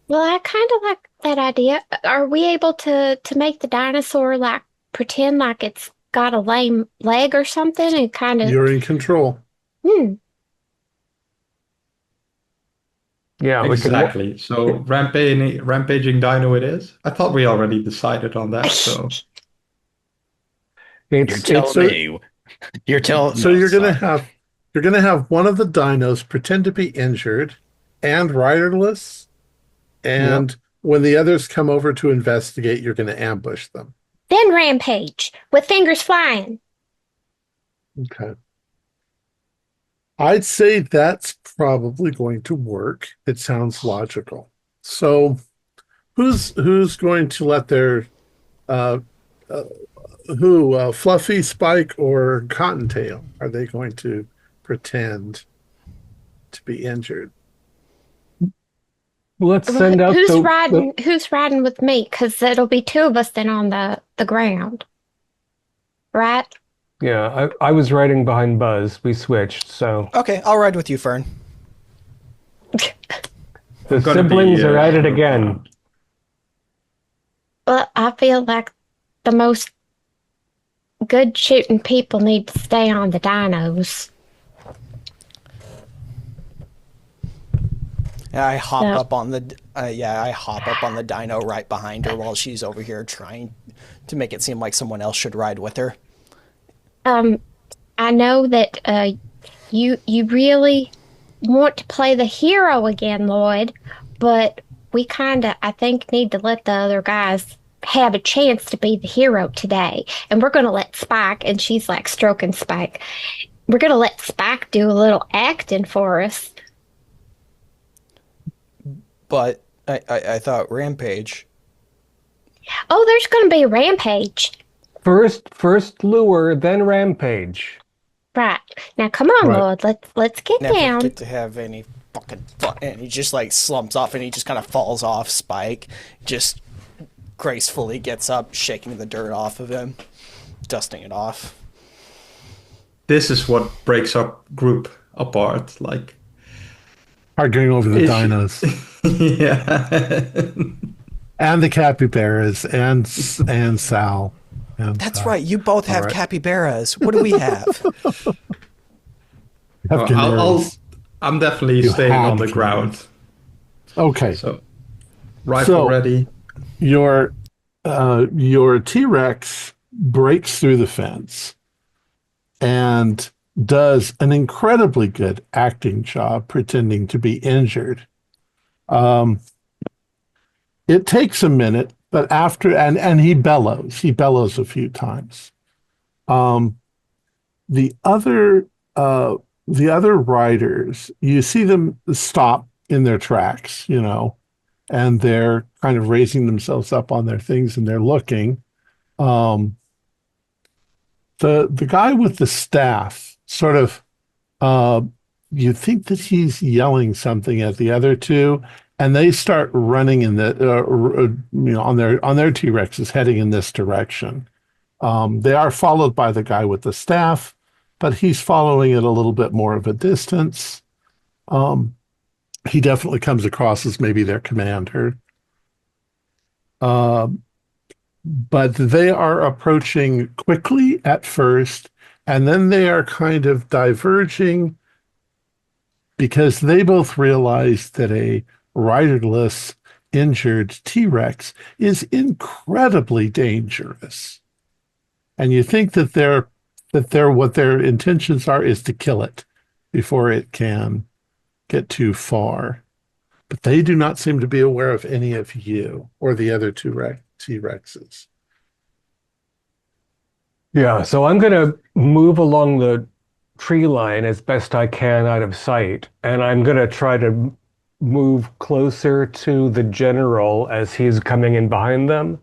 Well, I kind of like that idea. Are we able to make the dinosaur like pretend like it's got a lame leg or something and kind of? You're in control. Yeah, exactly. So rampaging dino it is. I thought we already decided on that. So you're telling me. You're telling. So you're gonna have one of the dinos pretend to be injured and riderless, and when the others come over to investigate, you're going to ambush them. Then rampage with fingers flying. Okay. I'd say that's probably going to work. It sounds logical. So who's going to let their Fluffy, Spike, or Cottontail? Are they going to pretend to be injured? Let's send out who's riding with me, because it'll be two of us then on the ground, right? Yeah, I was riding behind Buzz. We switched, so Okay, I'll ride with you, Fern. The siblings are at it again. Well, I feel like the most good shooting people need to stay on the dinos. I hop up on the dino right behind her while she's over here trying to make it seem like someone else should ride with her. I know that you really want to play the hero again, Lloyd, but we kind of, I think, need to let the other guys have a chance to be the hero today. And we're going to let Spike, and she's like stroking Spike, we're going to let Spike do a little acting for us. But I thought Rampage. Oh, there's going to be a Rampage. First lure, then Rampage. Right. Now, come on, Lord. Let's get Never down. Get to have any fucking fun. And he just like slumps off and he just kind of falls off. Spike just gracefully gets up, shaking the dirt off of him, dusting it off. This is what breaks up group apart. Like arguing over the dinos. Yeah. And the capybaras and Sal. And, that's right. You both have capybaras. What do we have? I'm definitely staying on the ground. Okay. So rifle ready. Your T-Rex breaks through the fence and does an incredibly good acting job pretending to be injured. It takes a minute, but after and he bellows a few times. The other riders, you see them stop in their tracks, and they're kind of raising themselves up on their things and they're looking. The guy with the staff sort of, you think that he's yelling something at the other two, and they start running in the on their T-Rexes heading in this direction. They are followed by the guy with the staff, but he's following at a little bit more of a distance. He definitely comes across as maybe their commander. But they are approaching quickly at first, and then they are kind of diverging because they both realize that a riderless injured T-Rex is incredibly dangerous. And you think that what their intentions are is to kill it before it can get too far. But they do not seem to be aware of any of you or the other two T-Rexes. Yeah, so I'm going to move along the tree line as best I can out of sight, and I'm going to try to move closer to the general as he's coming in behind them.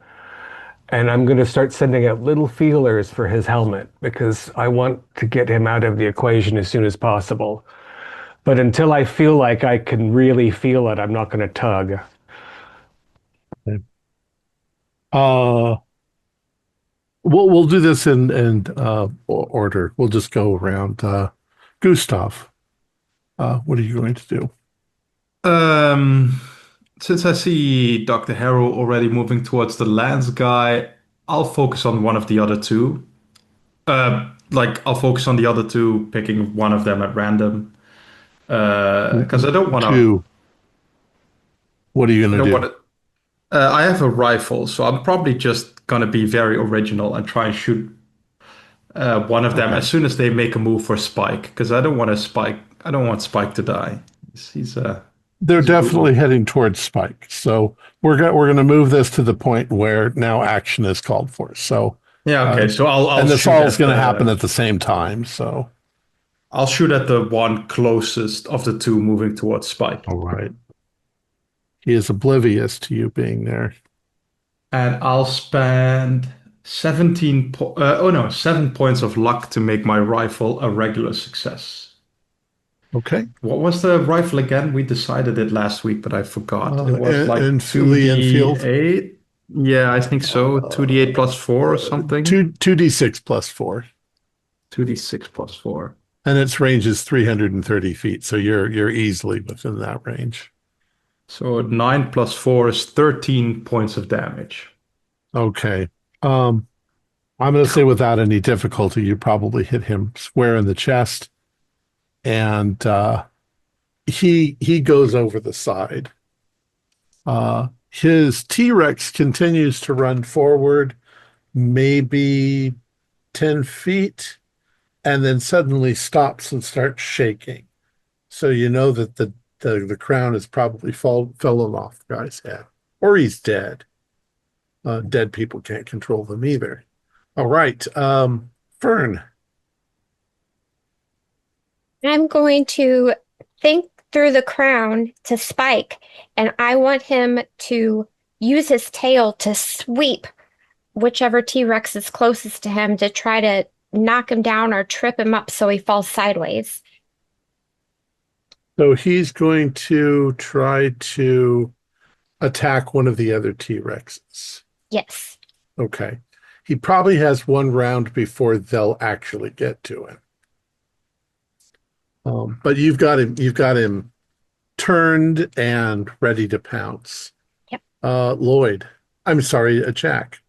And I'm going to start sending out little feelers for his helmet because I want to get him out of the equation as soon as possible. But until I feel like I can really feel it, I'm not going to tug. We'll do this in order. We'll just go around. Gustav, what are you going to do? Since I see Dr. Harrow already moving towards the Lance guy, I'll focus on one of the other two. I'll focus on the other two, picking one of them at random. Because I don't want to. What are you going to do? I have a rifle, so I'm probably just going to be very original and try and shoot one of them as soon as they make a move for Spike. Because I don't want Spike to die. They're definitely heading towards Spike. So we're going to move this to the point where now action is called for. So yeah, okay. So I'll and this all is going to happen at the same time. So I'll shoot at the one closest of the two moving towards Spike. All right. He is oblivious to you being there. And I'll spend 7 points of luck to make my rifle a regular success. Okay. What was the rifle again? We decided it last week, but I forgot. It was like Lee Enfield. 2d8. Yeah, I think so. 2d8 plus 4 or something. 2d6 plus 4. 2d6 plus 4. And its range is 330 feet, so you're easily within that range. So 9 plus 4 is 13 points of damage. Okay. I'm going to say without any difficulty, you probably hit him square in the chest. And he goes over the side. His T-Rex continues to run forward, maybe 10 feet, and then suddenly stops and starts shaking. So you know that the crown has probably fallen off the guy's head, or he's dead. Dead people can't control them either. All right, Fern. I'm going to think through the crown to Spike, and I want him to use his tail to sweep whichever T-Rex is closest to him to try to knock him down or trip him up so he falls sideways. So he's going to try to attack one of the other T-Rexes. Yes. Okay. He probably has one round before they'll actually get to him. But you've got him turned and ready to pounce. Yep. Lloyd. I'm sorry, Jack.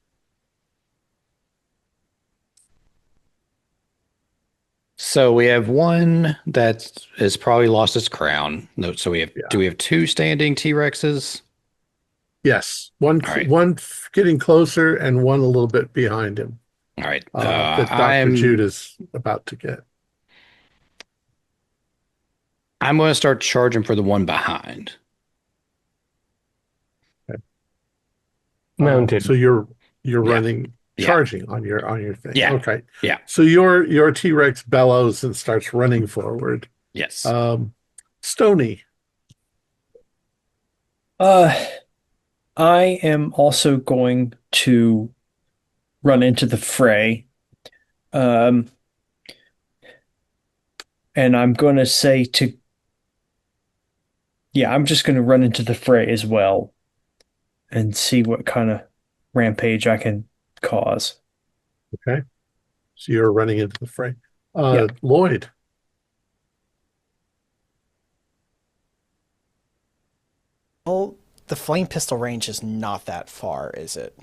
So we have one that has probably lost its crown. No, so do we have two standing T-Rexes? Yes. One getting closer and one a little bit behind him. All right. That Dr. Jude is about to get. I'm going to start charging for the one behind. Okay. Mounted. So you're running, charging on your thing. Yeah. Okay. Yeah. So your T-Rex bellows and starts running forward. Yes. Stony. I am also going to run into the fray. And I'm going to say I'm just going to run into the fray as well and see what kind of rampage I can cause. Okay. So you're running into the fray. Lloyd. Well, the flame pistol range is not that far, is it?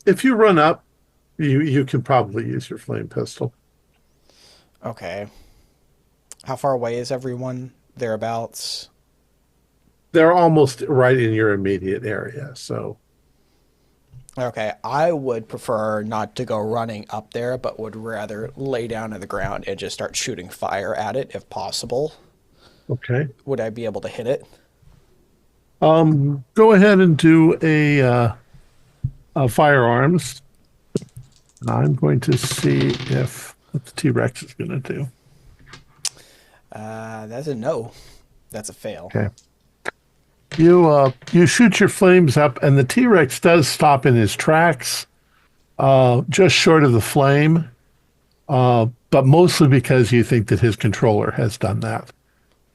If you run up, you can probably use your flame pistol. Okay. How far away is everyone? Thereabouts? they're almost right in your immediate area. So, Okay, I would prefer not to go running up there, but would rather lay down on the ground and just start shooting fire at it if possible. okay. Would I be able to hit it? Go ahead and do a firearms. I'm going to see if what the T-Rex is going to do. That's a no. That's a fail. Okay. You shoot your flames up, and the T-Rex does stop in his tracks, just short of the flame, but mostly because you think that his controller has done that.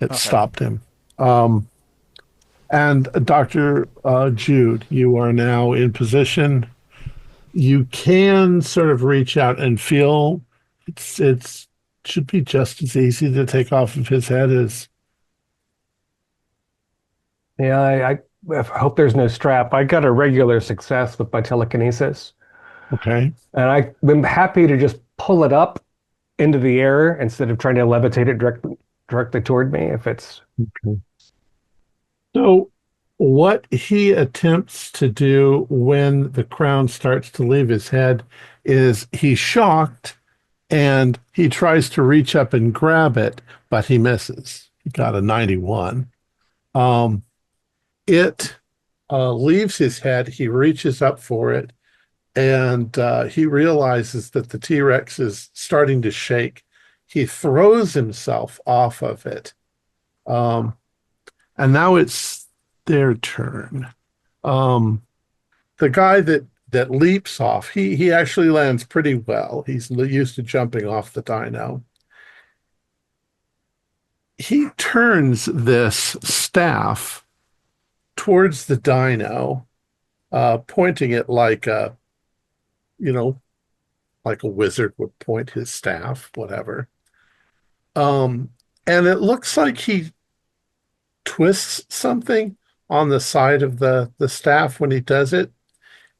It stopped him. And Dr. Jude, you are now in position. You can sort of reach out and feel it's should be just as easy to take off of his head as. Yeah, I hope there's no strap. I got a regular success with my telekinesis. Okay. And I'm happy to just pull it up into the air instead of trying to levitate it directly toward me if it's. Okay. So what he attempts to do when the crown starts to leave his head is he's shocked and he tries to reach up and grab it, but he misses. He got a 91. It leaves his head. He reaches up for it, and he realizes that the T-Rex is starting to shake. He throws himself off of it. And now it's their turn. The guy that leaps off, he actually lands pretty well. He's used to jumping off the dino. He turns this staff towards the dino, pointing it like a wizard would point his staff, whatever. And it looks like he twists something on the side of the staff when he does it,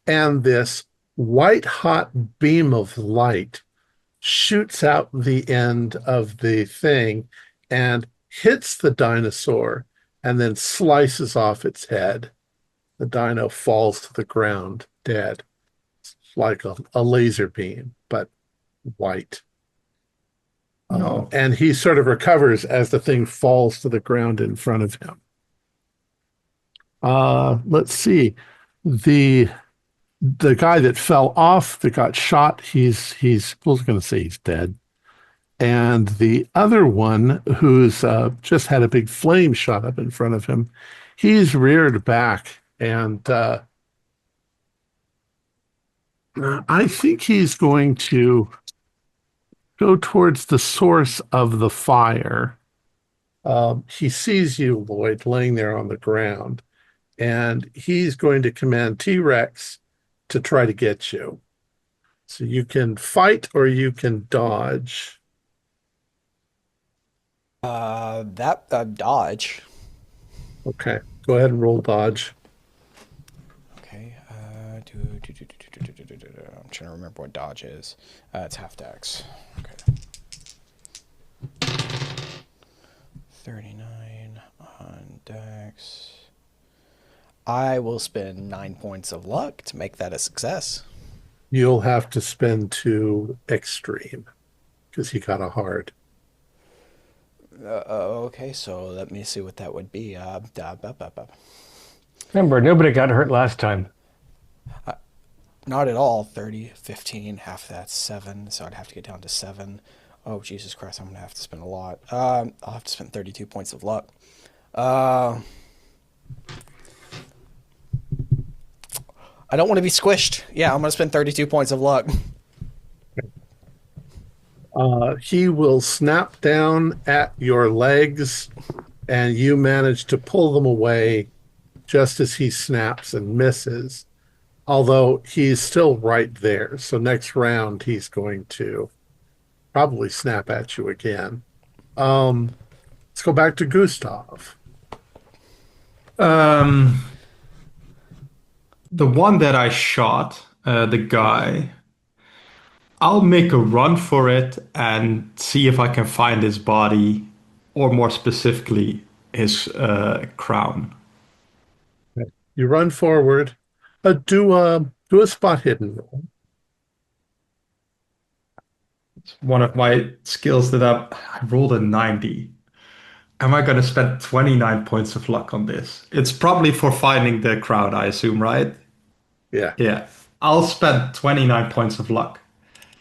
and this white hot beam of light shoots out the end of the thing and hits the dinosaur and then slices off its head. The dino falls to the ground dead. It's like a laser beam, but white. No. And he sort of recovers as the thing falls to the ground in front of him. Let's see. The guy that fell off, that got shot, he's I was going to say he's dead. And the other one, who's just had a big flame shot up in front of him, he's reared back, and I think he's going to go towards the source of the fire. He sees you, Lloyd, laying there on the ground, and he's going to command T-Rex to try to get you. So you can fight or you can dodge. Dodge. Okay, go ahead and roll dodge. Okay. I'm trying to remember what dodge is. It's half dex. Okay. 39 on dex. I will spend 9 points of luck to make that a success. You'll have to spend 2 extreme because he got a hard. Okay, so let me see what that would be. Remember, nobody got hurt last time. Not at all. 30, 15, half that's 7, so I'd have to get down to 7. Oh, Jesus Christ, I'm going to have to spend a lot. I'll have to spend 32 points of luck. I don't want to be squished. Yeah, I'm going to spend 32 points of luck. He will snap down at your legs, and you manage to pull them away just as he snaps and misses. Although he's still right there. So next round, he's going to probably snap at you again. Let's go back to Gustav. The one that I shot, the guy, I'll make a run for it and see if I can find his body, or more specifically, his crown. You run forward. Do a spot hidden roll. It's one of my skills that I rolled a 90. Am I going to spend 29 points of luck on this? It's probably for finding the crowd, I assume, right? Yeah. Yeah. I'll spend 29 points of luck.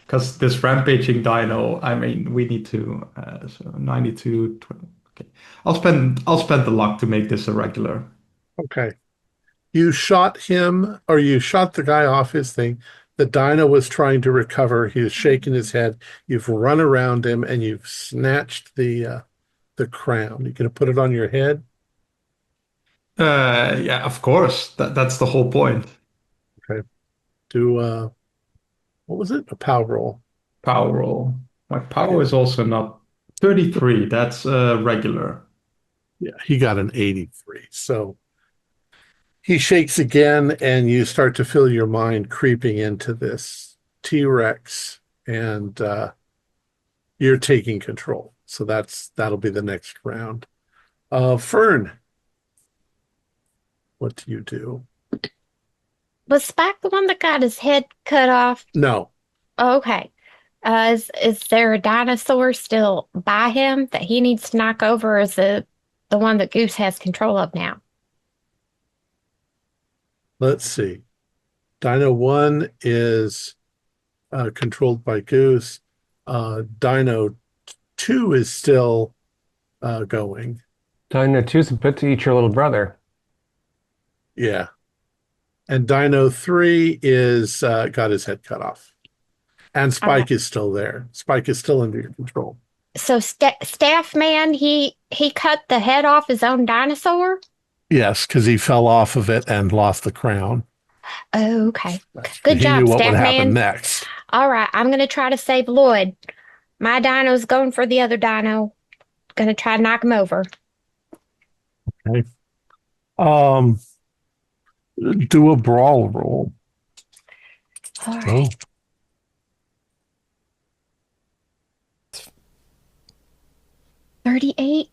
Because this rampaging dino, I mean, we need to, so 92, 20, okay. I'll spend the luck to make this a regular. Okay. You shot him, or you shot the guy off his thing. The dino was trying to recover. He was shaking his head. You've run around him and you've snatched the crown. You gonna put it on your head? Yeah, of course. That's the whole point. Okay. Do what was it? A power roll. Power roll. My power is also not 33. That's regular. Yeah, he got an 83. So he shakes again, and you start to feel your mind creeping into this T-Rex, and you're taking control. So that'll be the next round. Fern, what do you do? Was Spike the one that got his head cut off? No. Oh, okay. Is there a dinosaur still by him that he needs to knock over, or is it the one that Goose has control of now? Let's see. Dino 1 is controlled by Goose. Dino 2 is still going. Dino 2's a bit to eat your little brother. Yeah. And Dino 3 is got his head cut off. And Spike is still there. Spike is still under your control. So Staff Man, he cut the head off his own dinosaur? Yes, because he fell off of it and lost the crown. Oh, okay. Good He job, knew what Staff would happen Man. next. All right, I'm gonna try to save Lloyd. My dino's going for the other dino. Gonna try to knock him over. Okay. Um, do a brawl roll. All right. 38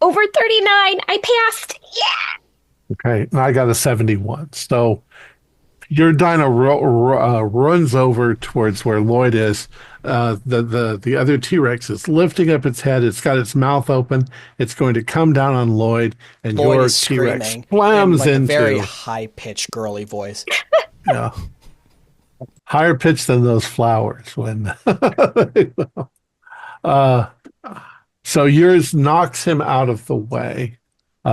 over 39. I passed. Yeah. Okay, and I got a 71. So your dino runs over towards where Lloyd is. The other T-Rex is lifting up its head. It's got its mouth open. It's going to come down on Lloyd, and Lloyd your is T-Rex screaming slams in like into a very high-pitched, girly voice. yeah, higher pitched than those flowers. When so yours knocks him out of the way.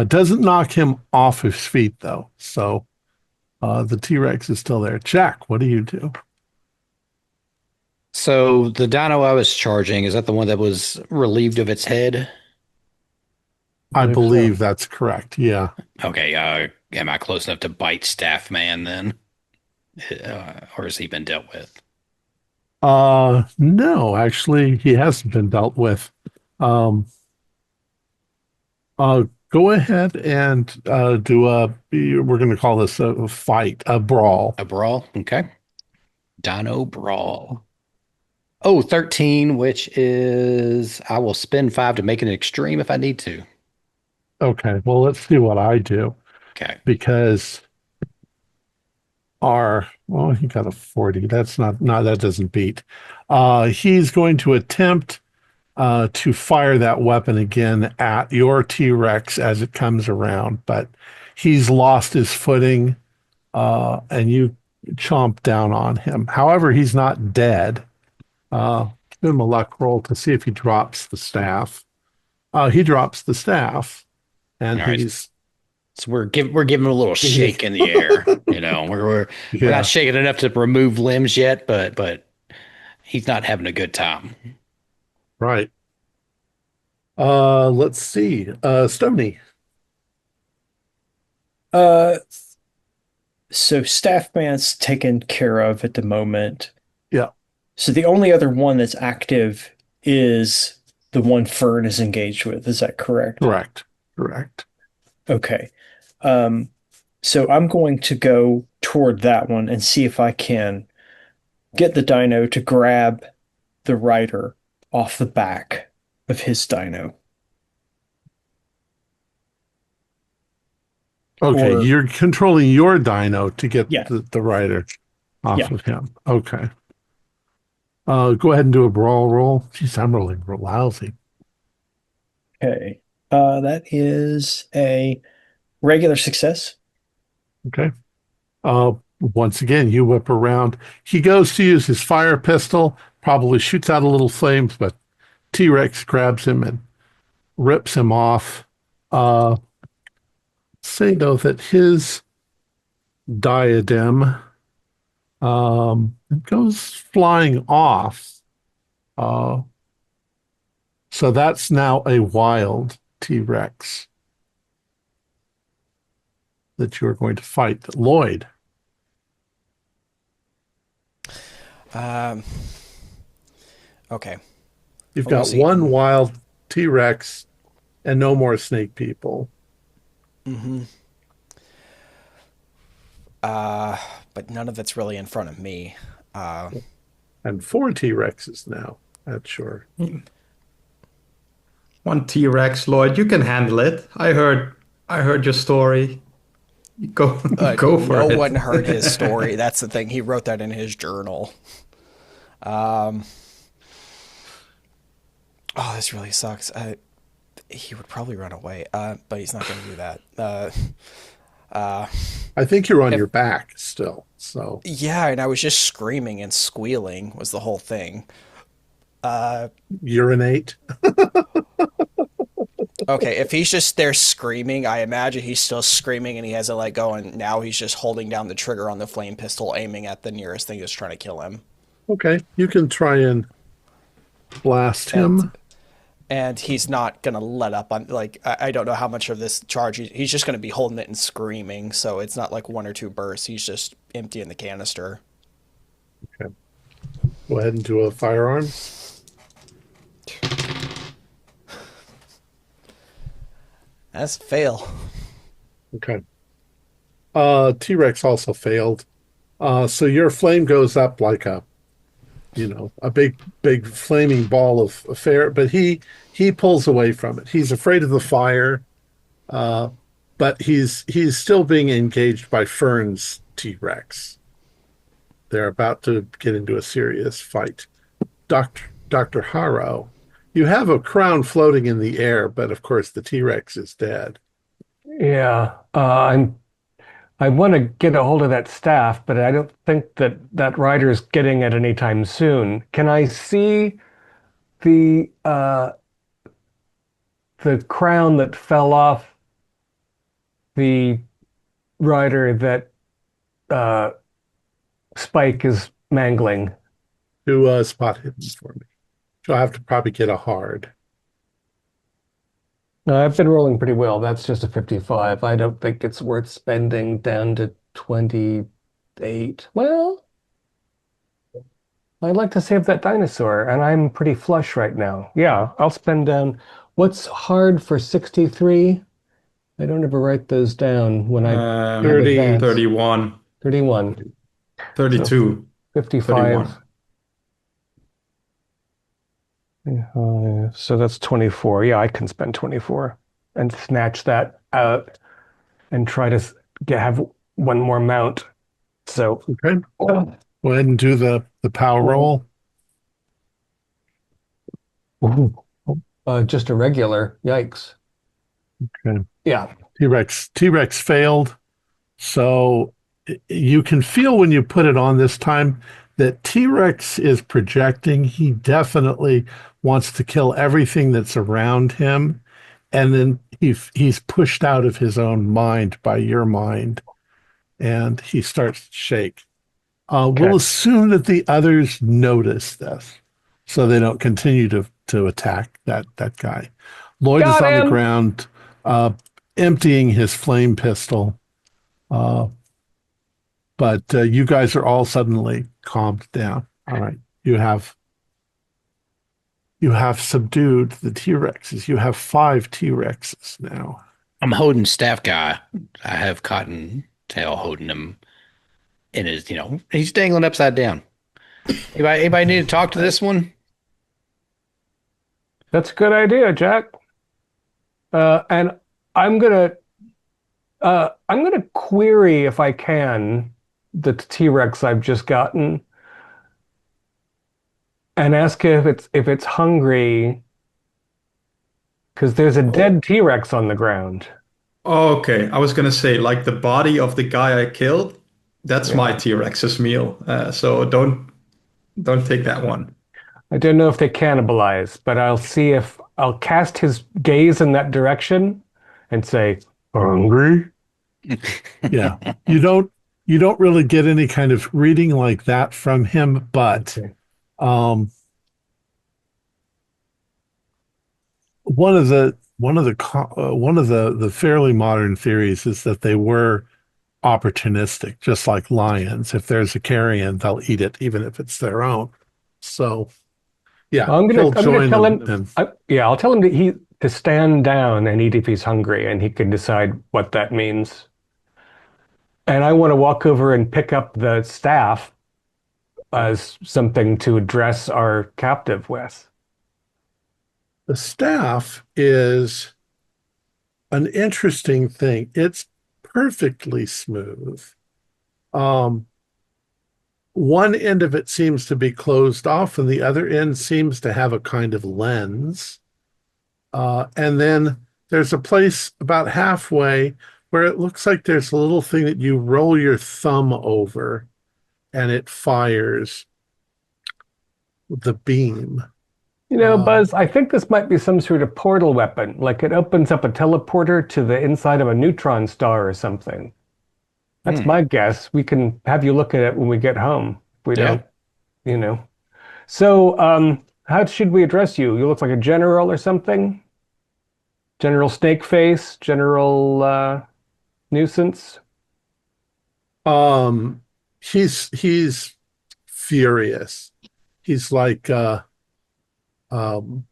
Doesn't knock him off his feet though. So the T-Rex is still there. Jack, what do you do? So the dino I was charging, is that the one that was relieved of its head? I believe that's correct. Yeah. Okay, am I close enough to bite Staff Man then? Or has he been dealt with? No, actually, he hasn't been dealt with. Go ahead and we're going to call this a fight, a brawl. A brawl? Okay. Dino brawl. Oh, 13, which is I will spend 5 to make it an extreme if I need to. Okay, well, let's see what I do. Okay. Because he got a 40. That's not that doesn't beat. He's going to attempt to fire that weapon again at your T-Rex as it comes around, but he's lost his footing, and you chomp down on him. However, he's not dead. Give him a luck roll to see if he drops the staff. He drops the staff, and All right. he's. So we're giving him a little shake in the air. You know, we're not shaking enough to remove limbs yet, but he's not having a good time. Right. Let's see. Stoney. So Staff Man's taken care of at the moment. Yeah. So the only other one that's active is the one Fern is engaged with. Is that correct? Correct. Okay. So I'm going to go toward that one and see if I can get the dino to grab the rider off the back of his dino. Okay, Or- you're controlling your dino to get Yeah. the rider off Yeah. of him. Okay. Go ahead and do a brawl roll. Jeez, I'm rolling lousy. Okay. That is a regular success. Okay. Once again, you whip around. He goes to use his fire pistol, probably shoots out a little flames, but T-Rex grabs him and rips him off. Say though that his diadem goes flying off. So that's now a wild T-Rex that you're going to fight. Lloyd. Okay. You've We'll got see. one wild T-Rex and no more snake people. But none of it's really in front of me. And 4 T-Rexes now. That's sure. One T-Rex, Lloyd, you can handle it. I heard your story. Go for it. No one heard his story. That's the thing. He wrote that in his journal. Oh, this really sucks. He would probably run away, but he's not going to do that. I think you're on your back still. So Yeah, and I was just screaming and squealing was the whole thing. urinate. Okay, if he's just there screaming, I imagine he's still screaming and he has it like going. Now he's just holding down the trigger on the flame pistol, aiming at the nearest thing that's trying to kill him. Okay, you can try and blast him. And he's not going to let up on, like, I don't know how much of this charge. He's just going to be holding it and screaming, so it's not like 1 or 2 bursts. He's just emptying the canister. Okay. Go ahead and do a firearm. That's a fail. Okay. T-Rex also failed. So your flame goes up like a big flaming ball of fire, but he pulls away from it. He's afraid of the fire, but he's still being engaged by Fern's T-Rex. They're about to get into a serious fight. Dr. Harrow, you have a crown floating in the air, but of course the T-Rex is dead. Yeah, I want to get a hold of that staff, but I don't think that rider's getting it anytime soon. Can I see the crown that fell off the rider that Spike is mangling? Do spot hidden for me. So I have to probably get a hard. No, I've been rolling pretty well. That's just a 55. I don't think it's worth spending down to 28. Well, I'd like to save that dinosaur, and I'm pretty flush right now. Yeah, I'll spend down. What's hard for 63? I don't ever write those down when I 30, advance. 31, 31, 32, so 55. 31. So that's 24. Yeah, I can spend 24 and snatch that out and try to have one more mount. So Okay. Go ahead and do the power roll. just a regular. Yikes. Okay. Yeah. T-Rex failed. So you can feel when you put it on this time that T-Rex is projecting. He definitely wants to kill everything that's around him. And then he's pushed out of his own mind by your mind. And he starts to shake. We'll assume that the others notice this so they don't continue to attack that guy. Lloyd is on the ground, emptying his flame pistol. But you guys are all suddenly calmed down. All right. You have subdued the T-Rexes. You have 5 T-Rexes now. I'm holding staff guy. I have Cottontail holding him in his, he's dangling upside down. Anybody need to talk to this one? That's a good idea, Jack. And I'm gonna I'm going to query, if I can, the T-Rex I've just gotten and ask if it's hungry, because there's a dead T-Rex on the ground. Okay, I was gonna say like the body of the guy I killed. That's my T-Rex's meal. So don't take that one. I don't know if they cannibalize, but I'll see if I'll cast his gaze in that direction and say, "Hungry?" Yeah. You don't really get any kind of reading like that from him, but Okay. um one of the fairly modern theories is that they were opportunistic, just like lions. If there's a carrion, they'll eat it, even if it's their own. So, yeah, Well, I'm he'll gonna join tell them. him. And I'll tell him to stand down and eat if he's hungry, and he can decide what that means. And I want to walk over and pick up the staff as something to address our captive with. the staff is an interesting thing. It's perfectly smooth. Um, one end of it seems to be closed off, and the other end seems to have a kind of lens. And then there's a place about halfway where it looks like there's a little thing that you roll your thumb over and it fires the beam. Buzz, I think this might be some sort of portal weapon. Like it opens up a teleporter to the inside of a neutron star or something. That's my guess. We can have you look at it when we get home. We Yeah. don't, you know. So, how should we address you? You look like a general or something? General Snakeface, General Nuisance. He's furious. He's like, um,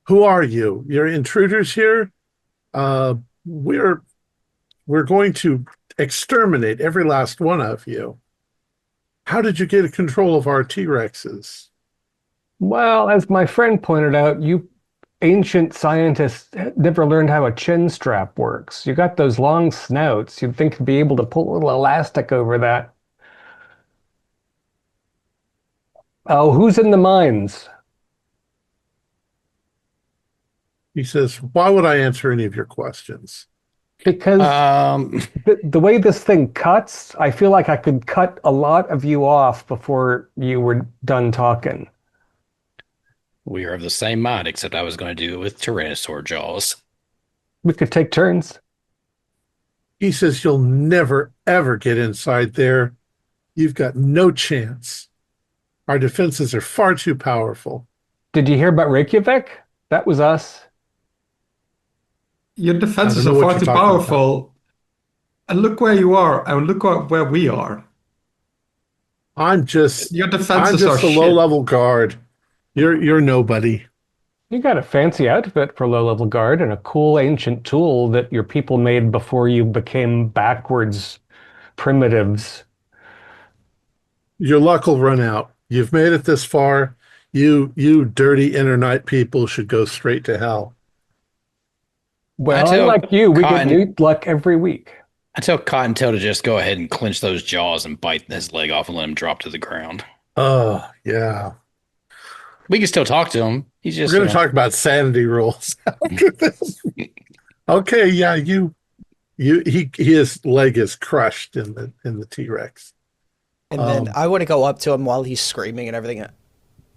who are you? You're intruders here. Uh, we're going to exterminate every last one of you. How did you get control of our T-Rexes? Well, as my friend pointed out, you ancient scientists never learned how a chin strap works. You got those long snouts. You'd think you'd be able to pull a little elastic over that. Oh, who's in the mines? He says, why would I answer any of your questions? Because Um, the way this thing cuts, I feel like I could cut a lot of you off before you were done talking. we are of the same mind, except I was going to do it with Tyrannosaur jaws. We could take turns. He says, you'll never, ever get inside there. You've got no chance. Our defenses are far too powerful. Did you hear about Reykjavik? That was us. Your defenses I don't are know what far too you're talking powerful. And look where you are, and look where we are. I'm just Your defenses are a shit. low-level guard. You're nobody. You got a fancy outfit for low-level guard and a cool ancient tool that your people made before you became backwards primitives. Your luck will run out. You've made it this far. You dirty internight people should go straight to hell. Well, I tell unlike you, we get Cotton- new luck every week. I tell Cottontail to just go ahead and clench those jaws and bite his leg off and let him drop to the ground. Oh, yeah. We can still talk to him. He's just We're going to talk about sanity rules. Okay, yeah, his leg is crushed in the T-Rex. And then I want to go up to him while he's screaming and everything.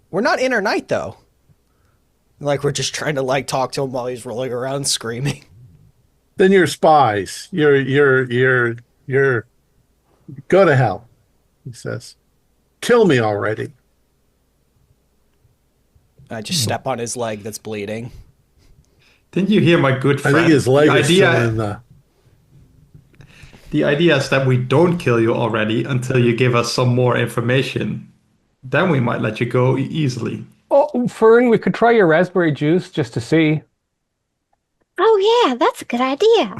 We're not inner night though. Like we're just trying to like talk to him while he's rolling around screaming. Then you're spies. You're go to hell, he says. Kill me already. I just step on his leg that's bleeding. Didn't you hear my good I friend? think his leg the is idea, still in the. the idea is that we don't kill you already until you give us some more information. Then we might let you go easily. Oh, Fern, we could try your raspberry juice just to see. Oh, yeah, that's a good idea.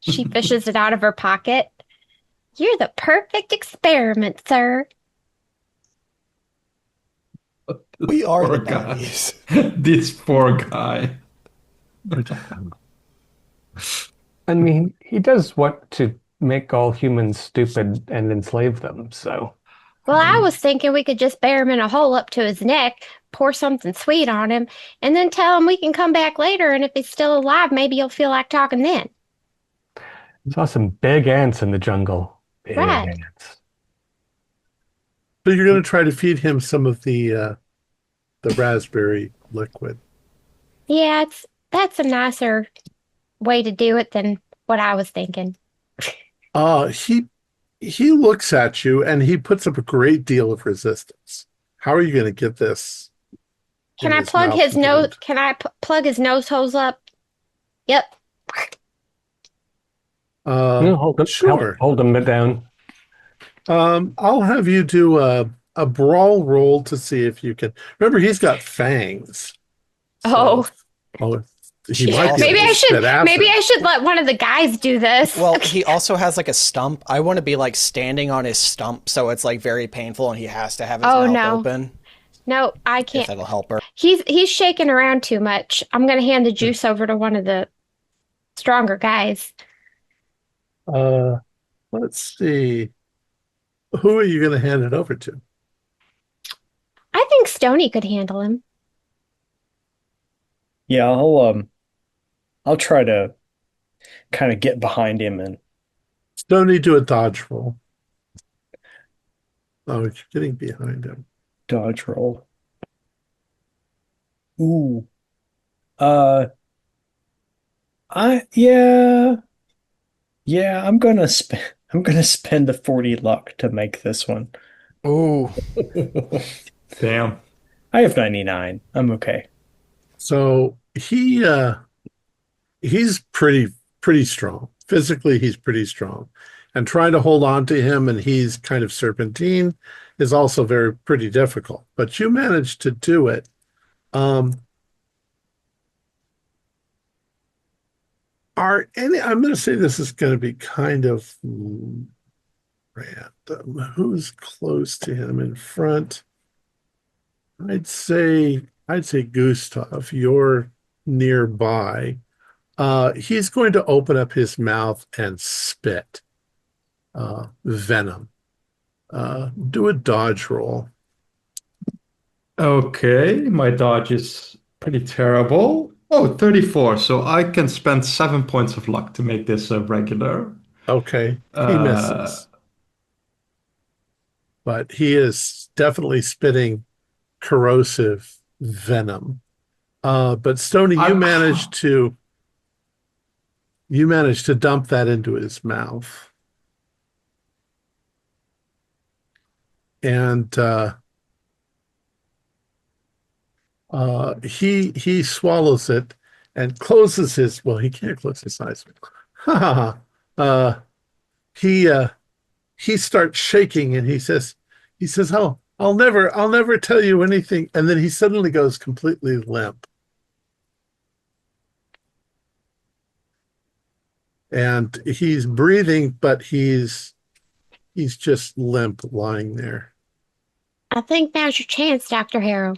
She fishes it out of her pocket. You're the perfect experiment, sir. We are Poor the guy. baddies. This poor guy. I mean, he does what to make all humans stupid and enslave them, so. Well, I was thinking we could just bear him in a hole up to his neck, pour something sweet on him, and then tell him we can come back later, and if he's still alive, maybe he'll feel like talking then. Saw some big ants in the jungle. Big Right. ants. So you're going to try to feed him some of the raspberry liquid. Yeah, that's a nicer way to do it than what I was thinking. He looks at you and he puts up a great deal of resistance. How are you going to get this? Can in I his plug mouth his and nose? get Can I plug his nose holes up? Yep. Sure. Hold him down. I'll have you do a brawl roll to see if you can. Remember, he's got fangs. Oh. He might be Maybe able I to should. spit acid. Maybe I should let one of the guys do this. Well, he also has like a stump. I want to be like standing on his stump, so it's like very painful, and he has to have his mouth open. No, I If can't. that'll help her. He's shaking around too much. I'm gonna hand the juice over to one of the stronger guys. Let's see. Who are you going to hand it over to? I think Stony could handle him. Yeah, I'll try to kind of get behind him and Stony, do a dodge roll. Oh, you're getting behind him. dodge roll. Ooh. Yeah, I'm gonna spend the 40 luck to make this one. Ooh. Damn. I have 99. I'm okay. So he's pretty strong. Physically, he's pretty strong. And trying to hold on to him and he's kind of serpentine is also pretty difficult. But you managed to do it. I'm going to say this is going to be kind of random. Who's close to him in front? I'd say Gustav, you're nearby. He's going to open up his mouth and spit venom. Do a dodge roll. Okay, my dodge is pretty terrible. Oh, 34. So I can spend 7 points of luck to make this a regular. Okay, he misses. But he is definitely spitting corrosive venom. But Stony, you managed to dump that into his mouth. And he swallows it and closes his, well, he can't close his eyes. He starts shaking and he says, "Oh, I'll never tell you anything." And then he suddenly goes completely limp. And he's breathing, but he's just limp lying there. I think now's your chance, Dr. Harrow.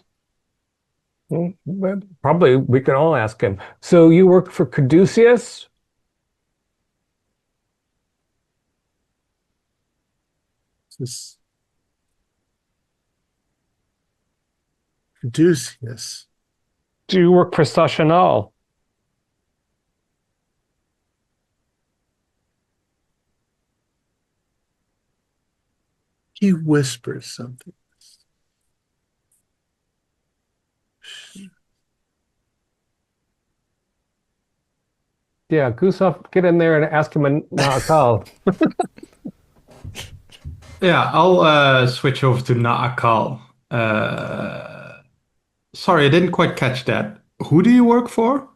Well, probably we can all ask him. So you work for Caduceus? This Caduceus. Do you work for Sachanal? He whispers something. Yeah, Gustav, get in there and ask him a call. Yeah, I'll switch over to Naakal. Sorry, I didn't quite catch that. Who do you work for?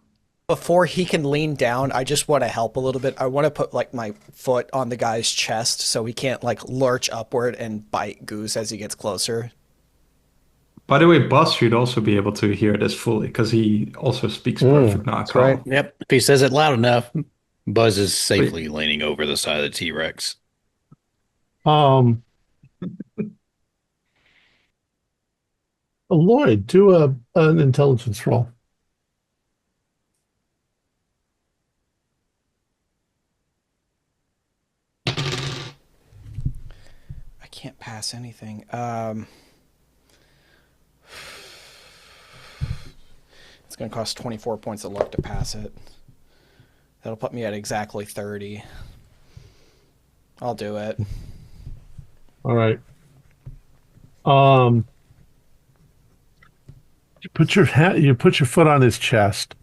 Before he can lean down, I just want to help a little bit. I want to put like my foot on the guy's chest so he can't like lurch upward and bite Goose as he gets closer. By the way, Buzz should also be able to hear this fully because he also speaks perfect Naakal. That's right. Yep. If he says it loud enough, Buzz is safely leaning over the side of the T-Rex. Lloyd, do an intelligence roll. can't pass anything. It's going to cost 24 points of luck to pass it. That'll put me at exactly 30. I'll do it. All right. You put your foot on his chest.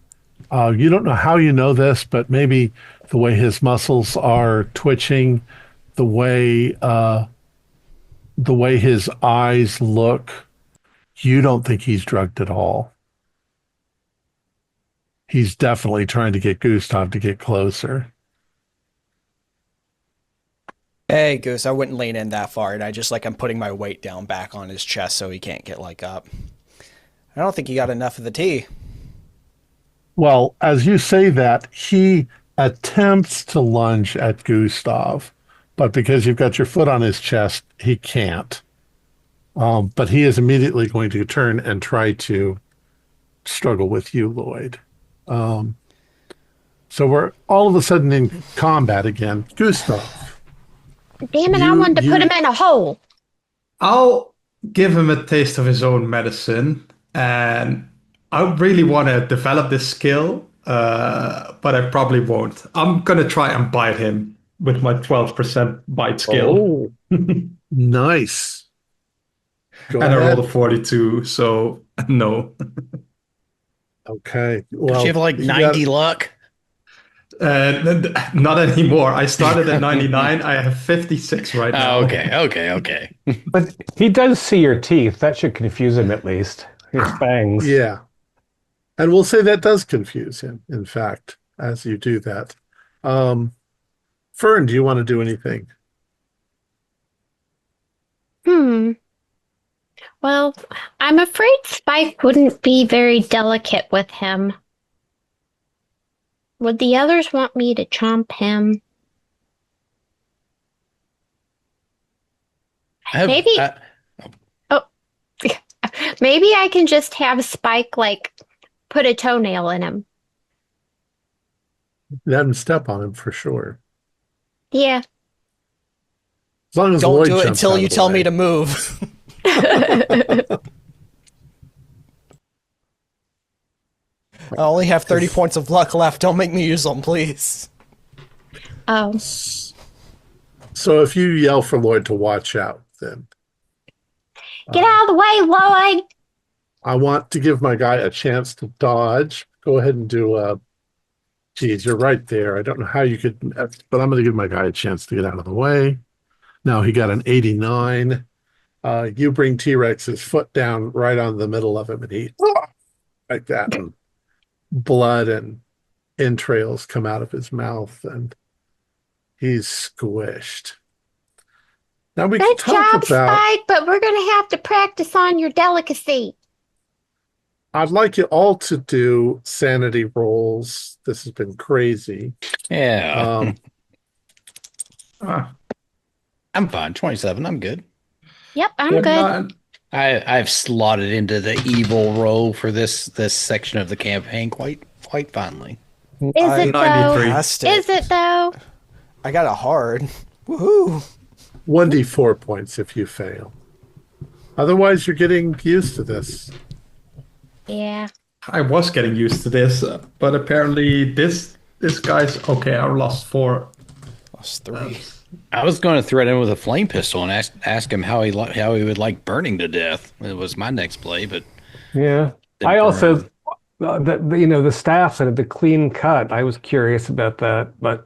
You don't know how you know this, but maybe the way his muscles are twitching, the way his eyes look, you don't think he's drugged at all. He's definitely trying to get Gustav to get closer. Hey, Goose, I wouldn't lean in that far, and I'm putting my weight down back on his chest so he can't get up. I don't think he got enough of the tea. Well, as you say that, he attempts to lunge at Gustav, but because you've got your foot on his chest, he can't. But he is immediately going to turn and try to struggle with you, Lloyd. So we're all of a sudden in combat again. Gustav. Damn it, I wanted to put him in a hole. I'll give him a taste of his own medicine, and I really want to develop this skill, but I probably won't. I'm going to try and bite him with my 12% bite skill. Oh, nice. Go and ahead. I rolled a 42, so no. Okay. Don't Well, you have like 90 luck? Not anymore. I started at 99. I have 56 right now. Oh, okay. But he does see your teeth. That should confuse him at least. His fangs. Yeah. And we'll say that does confuse him, in fact, as you do that. Fern, do you want to do anything? Well, I'm afraid Spike wouldn't be very delicate with him. Would the others want me to chomp him? Maybe. Maybe I can just have Spike put a toenail in him. Let him step on him for sure. Yeah. As long as Don't Lloyd do it jumps until out you of the tell way. me to move. I only have 30 points of luck left. Don't make me use them, please. Oh. So if you yell for Lloyd to watch out, then Get out of the way, Lloyd! I want to give my guy a chance to dodge. Go ahead and do geez, you're right there. I don't know how you could, but I'm going to give my guy a chance to get out of the way. Now he got an 89. You bring T-Rex's foot down right on the middle of him, and he like that, and blood and entrails come out of his mouth, and he's squished. Now we can Good talk job, about. Spike, but we're going to have to practice on your delicacy. I'd like you all to do sanity rolls. This has been crazy. Yeah. Ah, I'm fine. 27. I'm good. Yep, I'm yeah, good. I've slotted into the evil role for this section of the campaign quite finely. Is it, though? 93. Is it, though? I got a hard. Woohoo! 1d4 points if you fail. Otherwise, you're getting used to this. Yeah. I was getting used to this, but apparently this guy's okay. I lost 4. Lost 3. I was going to thread in with a flame pistol and ask him how he would like burning to death. It was my next play, but Yeah. Didn't I also, burn. the staff and the clean cut. I was curious about that, but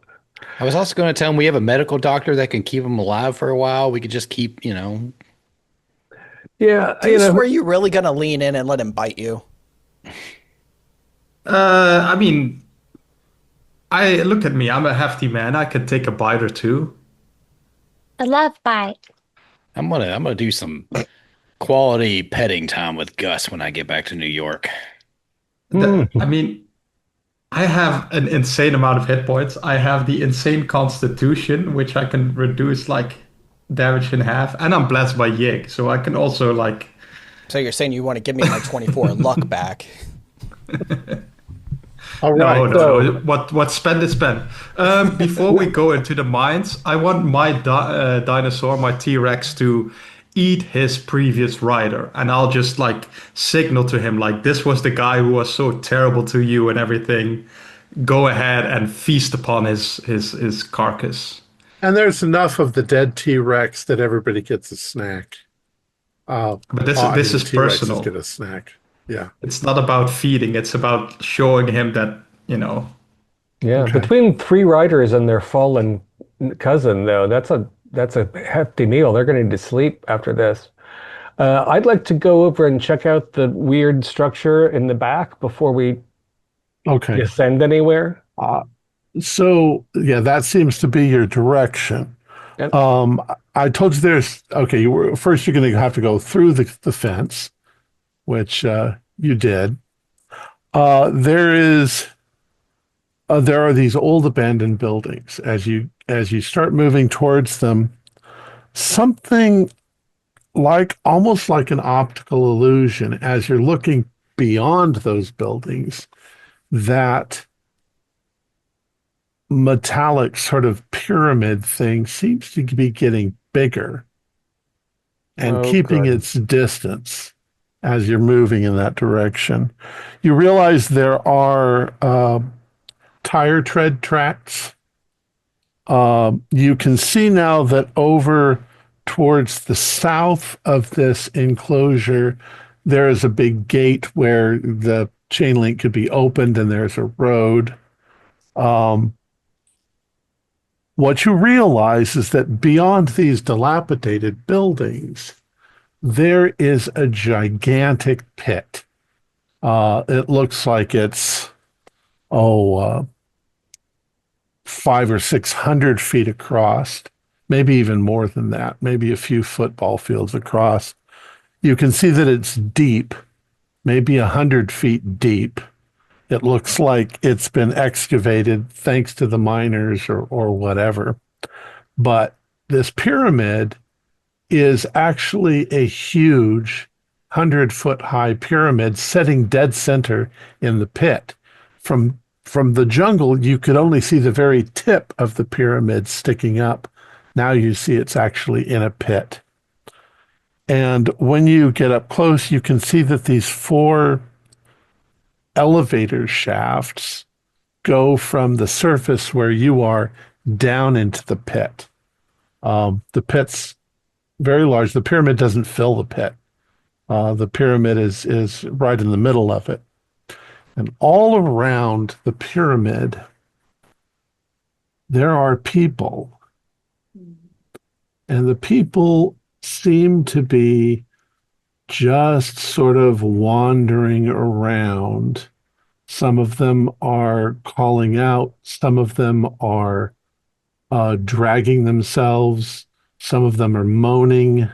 I was also going to tell him we have a medical doctor that can keep him alive for a while. We could just keep, yeah, Goose, were you really going to lean in and let him bite you? I mean, look at me. I'm a hefty man. I could take a bite or two. A love bite. I'm gonna do some quality petting time with Gus when I get back to New York. I mean, I have an insane amount of hit points. I have the insane constitution, which I can reduce damage in half, and I'm blessed by Yig, so I can also So you're saying you want to give me my 24 luck back? All No, right. no, So- no. What spend is spend. Before we go into the mines, I want my dinosaur, my T-Rex, to eat his previous rider, and I'll just like signal to him like this was the guy who was so terrible to you and everything. Go ahead and feast upon his carcass. And there's enough of the dead T-Rex that everybody gets a snack. But this The is T-Rexes get personal. a snack. Yeah. It's not about feeding. It's about showing him that, you know. Yeah, Okay. between 3 riders and their fallen cousin, though, that's a hefty meal. They're going to need to sleep after this. I'd like to go over and check out the weird structure in the back before we Okay. descend anywhere. So yeah, that seems to be your direction. Yep. I told you okay, first you're going to have to go through the fence, which you did. There are these old abandoned buildings. As you start moving towards them, something almost like an optical illusion, as you're looking beyond those buildings, that metallic sort of pyramid thing seems to be getting bigger and keeping good. its distance as you're moving in that direction. You realize there are tire tread tracks. You can see now that over towards the south of this enclosure, there is a big gate where the chain link could be opened and there's a road. What you realize is that beyond these dilapidated buildings, there is a gigantic pit. It looks like it's 500 or 600 feet across, maybe even more than that, maybe a few football fields across. You can see that it's deep, maybe 100 feet deep. It looks like it's been excavated thanks to the miners or whatever. But this pyramid is actually a huge 100-foot high pyramid sitting dead center in the pit. From the jungle, you could only see the very tip of the pyramid sticking up. Now you see it's actually in a pit. And when you get up close, you can see that these 4 elevator shafts go from the surface where you are down into the pit. The pit's very large. The pyramid doesn't fill the pit. The pyramid is right in the middle of it. And all around the pyramid, there are people. And the people seem to be just sort of wandering around. Some of them are calling out. Some of them are dragging themselves. Some of them are moaning.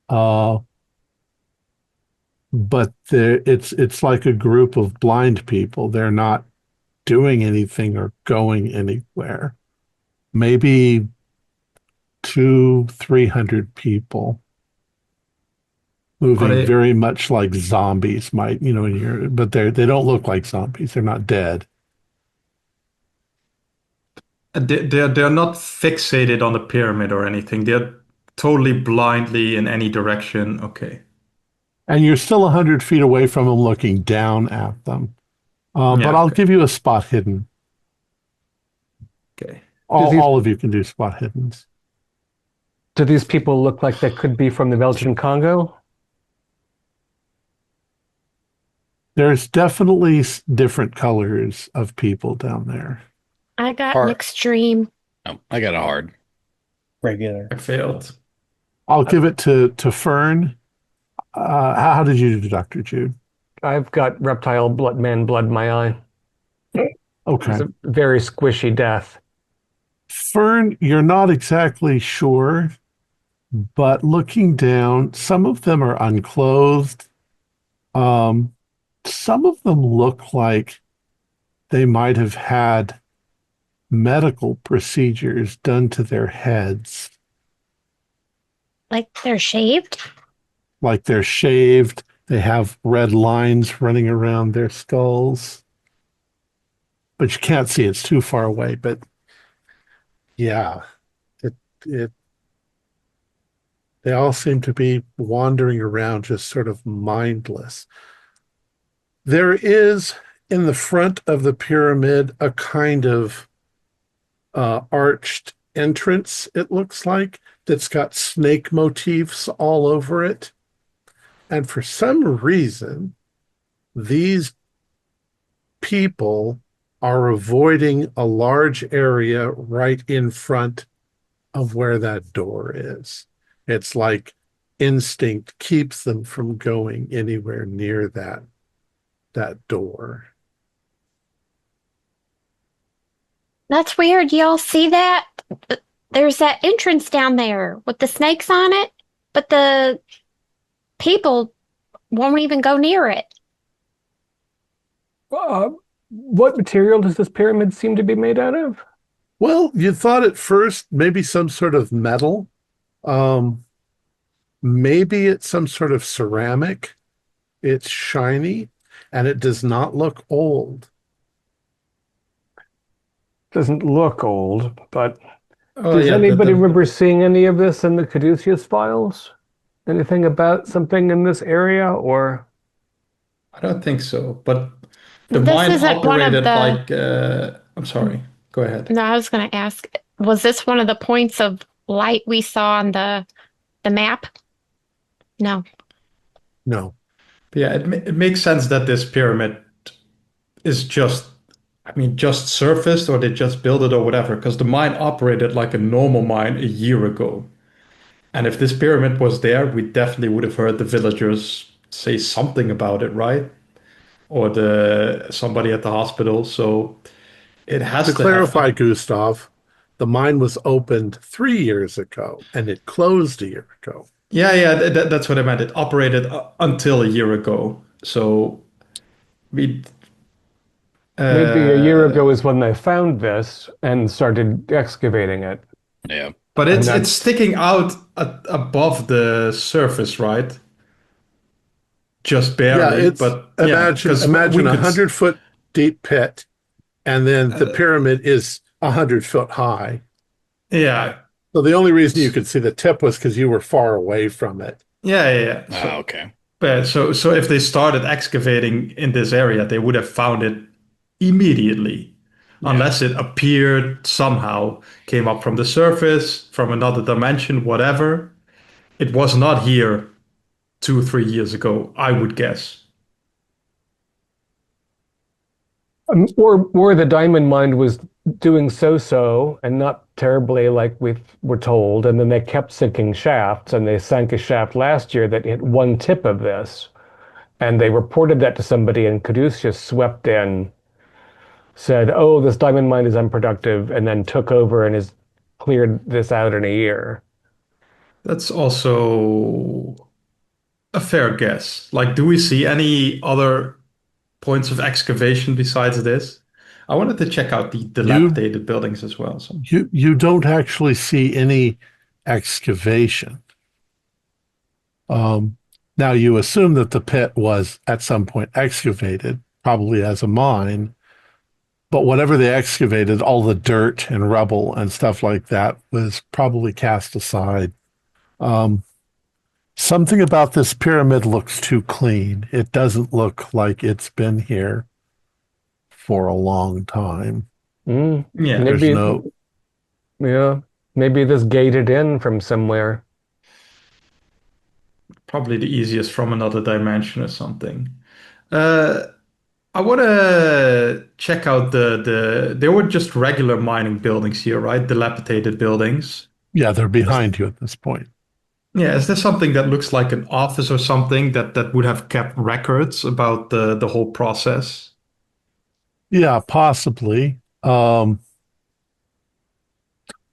But it's like a group of blind people. They're not doing anything or going anywhere. Maybe 200-300 people moving very much like zombies might, but they don't look like zombies. They're not dead. They're not fixated on the pyramid or anything. They're totally blindly in any direction. Okay. And you're still 100 feet away from them looking down at them. But I'll okay. give you a spot hidden. Okay. All of you can do spot hiddens. Do these people look like they could be from the Belgian Congo? There's definitely different colors of people down there. I got Hard. an extreme. Oh, I got a hard. Regular. I failed. I'll give it to Fern. How did you do, Dr. Jude? I've got reptile blood in my eye. Okay. It's a very squishy death. Fern, you're not exactly sure, but looking down, some of them are unclothed. Some of them look like they might have had medical procedures done to their heads. Like they're shaved? Like they're shaved. They have red lines running around their skulls. but you can't see, it's too far away. But yeah, it they all seem to be wandering around just sort of mindless. There is in the front of the pyramid a kind of arched entrance, it looks like, that's got snake motifs all over it. And for some reason, these people are avoiding a large area right in front of where that door is. It's like instinct keeps them from going anywhere near that door. That's weird. Y'all see that? There's that entrance down there with the snakes on it, but the people won't even go near it. What material does this pyramid seem to be made out of? Well, you thought at first maybe some sort of metal. Maybe it's some sort of ceramic. It's shiny and it does not look old. Doesn't look old, but Oh, does yeah, anybody remember seeing any of this in the Caduceus files? Anything about something in this area, or? I don't think so. But the This mine isn't one of operated the- like. I'm sorry. Go ahead. No, I was going to ask, was this one of the points of light we saw on the map? No. No. But yeah, it makes sense that this pyramid is just, I mean, just surfaced or they just built it or whatever, because the mine operated like a normal mine a year ago. And if this pyramid was there, we definitely would have heard the villagers say something about it, right? Or the somebody at the hospital. So it has To to clarify, have. Gustav, the mine was opened 3 years ago and it closed a year ago. Yeah, that's what I meant. It operated until a year ago. So we Maybe a year uh, ago is when they found this and started excavating it. Yeah. but And it's that's- sticking out above the surface, right? Just Yeah, barely, it's but yeah, because imagine we a could. 100-foot deep pit, and then the pyramid is 100 foot high. Yeah, So the only reason you could see the tip was because you were far away from it. yeah. Oh, okay. So if they started excavating in this area, they would have found it immediately, unless it appeared somehow, came up from the surface, from another dimension, whatever. It was not here 2, 3 years ago, I would guess. Or the diamond mine was doing so and not terribly like we were told, and then they kept sinking shafts, and they sank a shaft last year that hit one tip of this, and they reported that to somebody, and Caduceus swept in, said, "Oh, this diamond mine is unproductive," and then took over and has cleared this out in a year. That's also a fair guess. Like, do we see any other points of excavation besides this? I wanted to check out the dilapidated buildings as well. So You don't actually see any excavation. Now you assume that the pit was at some point excavated, probably as a mine, but whatever they excavated, all the dirt and rubble and stuff like that was probably cast aside. Something about this pyramid looks too clean. It doesn't look like it's been here for a long time. yeah, There's Maybe, no, yeah, maybe this gated in from somewhere. probably the easiest from another dimension or something. I want to check out they were just regular mining buildings here, right? Dilapidated buildings. yeah, they're behind you at this point. Yeah, is there something that looks like an office or something that would have kept records about the whole process? Yeah, possibly.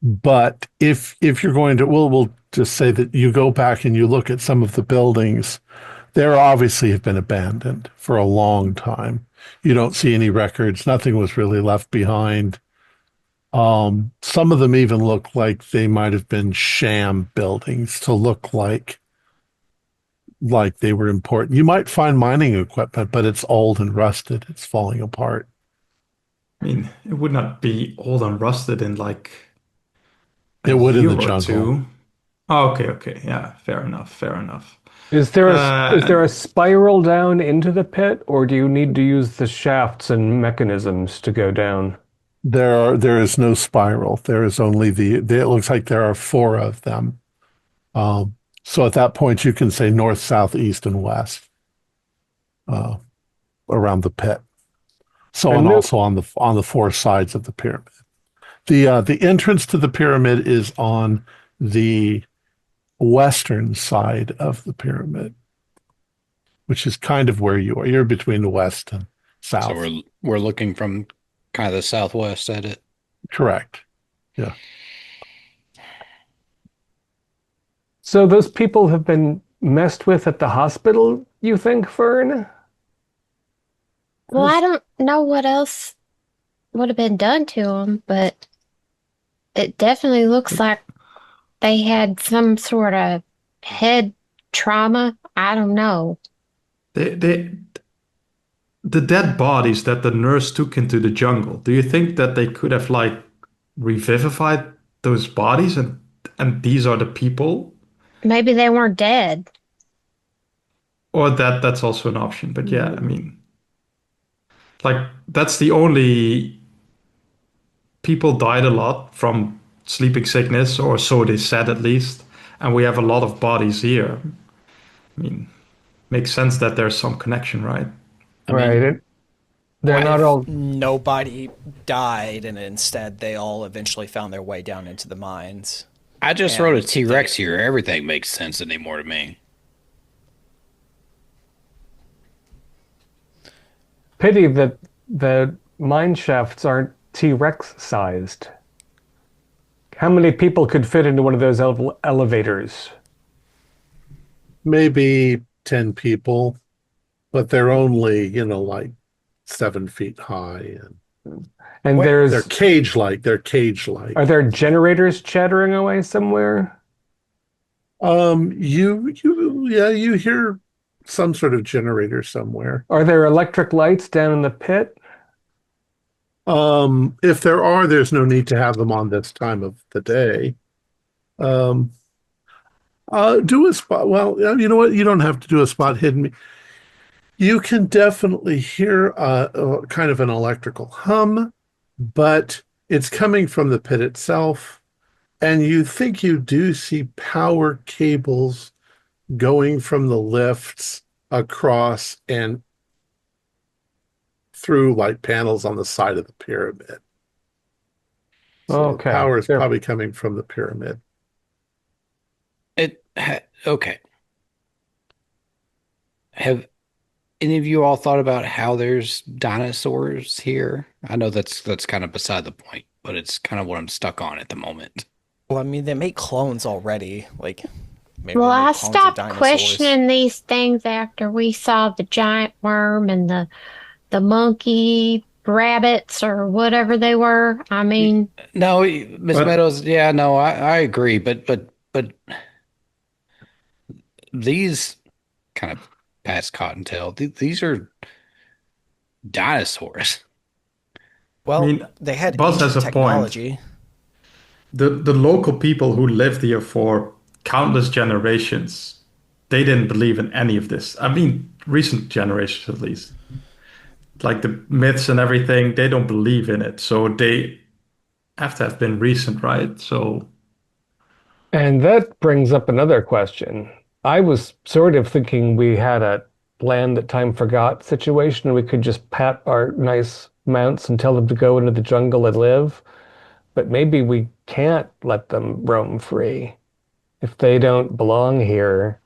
But if you're going to, we'll just say that you go back and you look at some of the buildings, they obviously have been abandoned for a long time. You don't see any records. Nothing was really left behind. Some of them even look like they might have been sham buildings to look like they were important. You might find mining equipment, but it's old and rusted. It's falling apart. I mean, it would not be old and rusted in like a It would in year the or jungle. two. Oh, okay. Yeah, fair enough. Fair enough. Is there a And spiral down into the pit, or do you need to use the shafts and mechanisms to go down? There is no spiral. There is only it looks like there are four of them. So at that point, you can say north, south, east, and west uh, around the pit. So And and no, also on the four sides of the pyramid. The entrance to the pyramid is on the western side of the pyramid, which is kind of where you are. You're between the west and So south. we're looking from kind of the southwest at it. Correct. Yeah. so those people have been messed with at the hospital, you think, Fern? Well, I don't know what else would have been done to them, but it definitely looks like they had some sort of head trauma. I don't know. they the dead bodies that the nurse took into the jungle, do you think that they could have like revivified those bodies and these are the people? Maybe they weren't dead. Or that's also an option. But yeah, I mean, like that's the only people died a lot from sleeping sickness, or so they said at least. And we have a lot of bodies here. I mean, makes sense that there's some connection, right? I Right. mean, They're what not if all. nobody died and instead they all eventually found their way down into the mines? I just And wrote a T-Rex here. Everything makes sense anymore to me. Pity that the mine shafts aren't T-Rex sized. How many people could fit into one of those elevators? Maybe 10 people, but they're only, like 7 feet high, and And What- they're there's cage-like. They're cage-like. are there generators chattering away somewhere? You hear some sort of generator somewhere. Are there electric lights down in the pit? If there are, there's no need to have them on this time of the day. Um, do a spot. Well, you know what? You don't have to do a spot hidden. You can definitely hear kind of an electrical hum, but it's coming from the pit itself. And you think you do see power cables going from the lifts across and through like panels on the side of the pyramid. So the Okay. power is There- probably coming from the pyramid. Okay. Have any of you all thought about how there's dinosaurs here? I know that's kind of beside the point, but it's kind of what I'm stuck on at the moment. Well, I mean, they make clones already. Like, maybe Well, they make I clones of stopped dinosaurs. questioning these things after we saw the giant worm and the monkey rabbits or whatever they were. I mean, No, Miss But Meadows, yeah, no, I agree, but these kind of past cottontail, these are dinosaurs. Well, I mean, they had Buzz ancient has a point. technology. The local people who lived here for countless generations, they didn't believe in any of this. I mean, recent generations at least. Like the myths and everything, they don't believe in it. So they have to have been recent, right? So And that brings up another question. I was sort of thinking we had a land that time forgot situation and we could just pat our nice mounts and tell them to go into the jungle and live. But maybe we can't let them roam free if they don't belong here.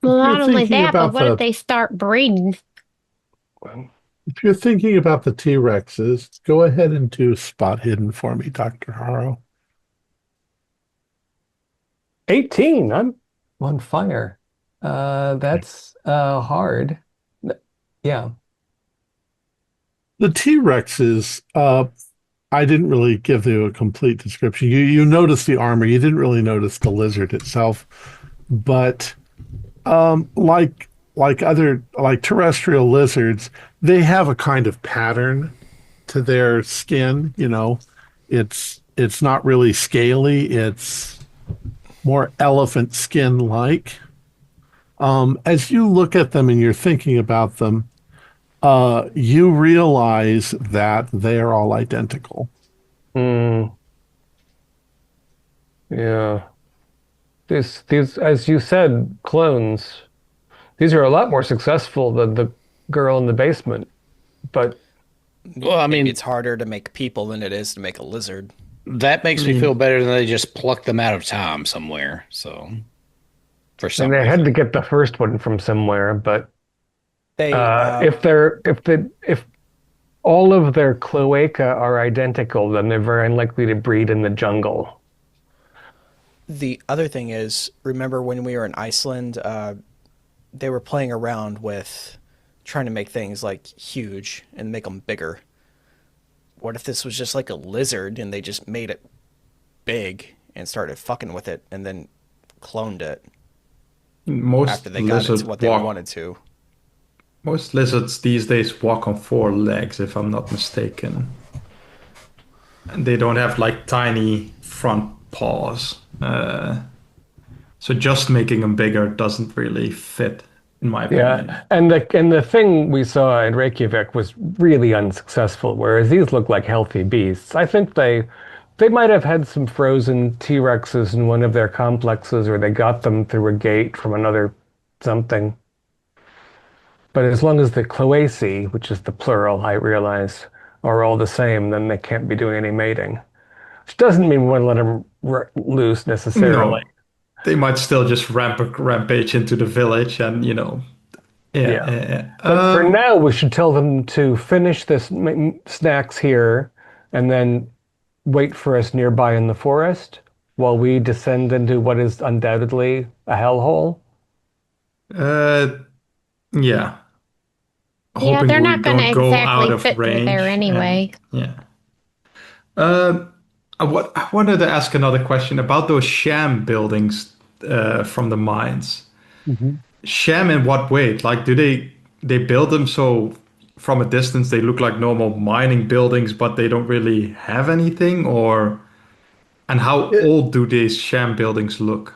well, You're not only thinking that, but about what if they start breeding? If you're thinking about the T-Rexes, go ahead and do spot hidden for me, Dr. Harrow. 18, I'm on fire. That's hard. Yeah. The T-Rexes, I didn't really give you a complete description. You noticed the armor. You didn't really notice the lizard itself, but like terrestrial lizards, they have a kind of pattern to their skin. It's not really scaly. It's more elephant skin like. As you look at them and you're thinking about them, you realize that they are all identical. Hmm. Yeah. These, as you said, clones. These are a lot more successful than the girl in the basement. But Well, I Maybe mean, it's harder to make people than it is to make a lizard. that makes me feel better than they just plucked them out of time somewhere. So, for and some they had to reason. get the first one from somewhere. But They if all of their cloaca are identical, then they're very unlikely to breed in the jungle. The other thing is, remember when we were in Iceland, they were playing around with trying to make things like huge and make them bigger. What if this was just like a lizard and they just made it big and started fucking with it and then cloned it Most after they got it lizards to what they walk. wanted to? Most lizards these days walk on four legs, if I'm not mistaken. And they don't have like tiny front paws. So just making them bigger doesn't really fit, in my opinion. Yeah, and the thing we saw in Reykjavik was really unsuccessful, whereas these look like healthy beasts. I think they might have had some frozen T-Rexes in one of their complexes, or they got them through a gate from another something. But as long as the cloacae, which is the plural, I realize, are all the same, then they can't be doing any mating. Which doesn't mean we want to let them loose necessarily. No, they might still just rampage into the village and, yeah. Yeah. But for Um, now, we should tell them to finish this snacks here and then wait for us nearby in the forest while we descend into what is undoubtedly a hellhole. uh, yeah. Yeah, Hoping they're we not going don't to go out exactly of fit through there range. And anyway. yeah. Um, I wanted to ask another question about those sham buildings from the mines. Mhm. Sham in what way? Like, do they build them so from a distance they look like normal mining buildings, but they don't really have anything? Or and how It old do these sham buildings look?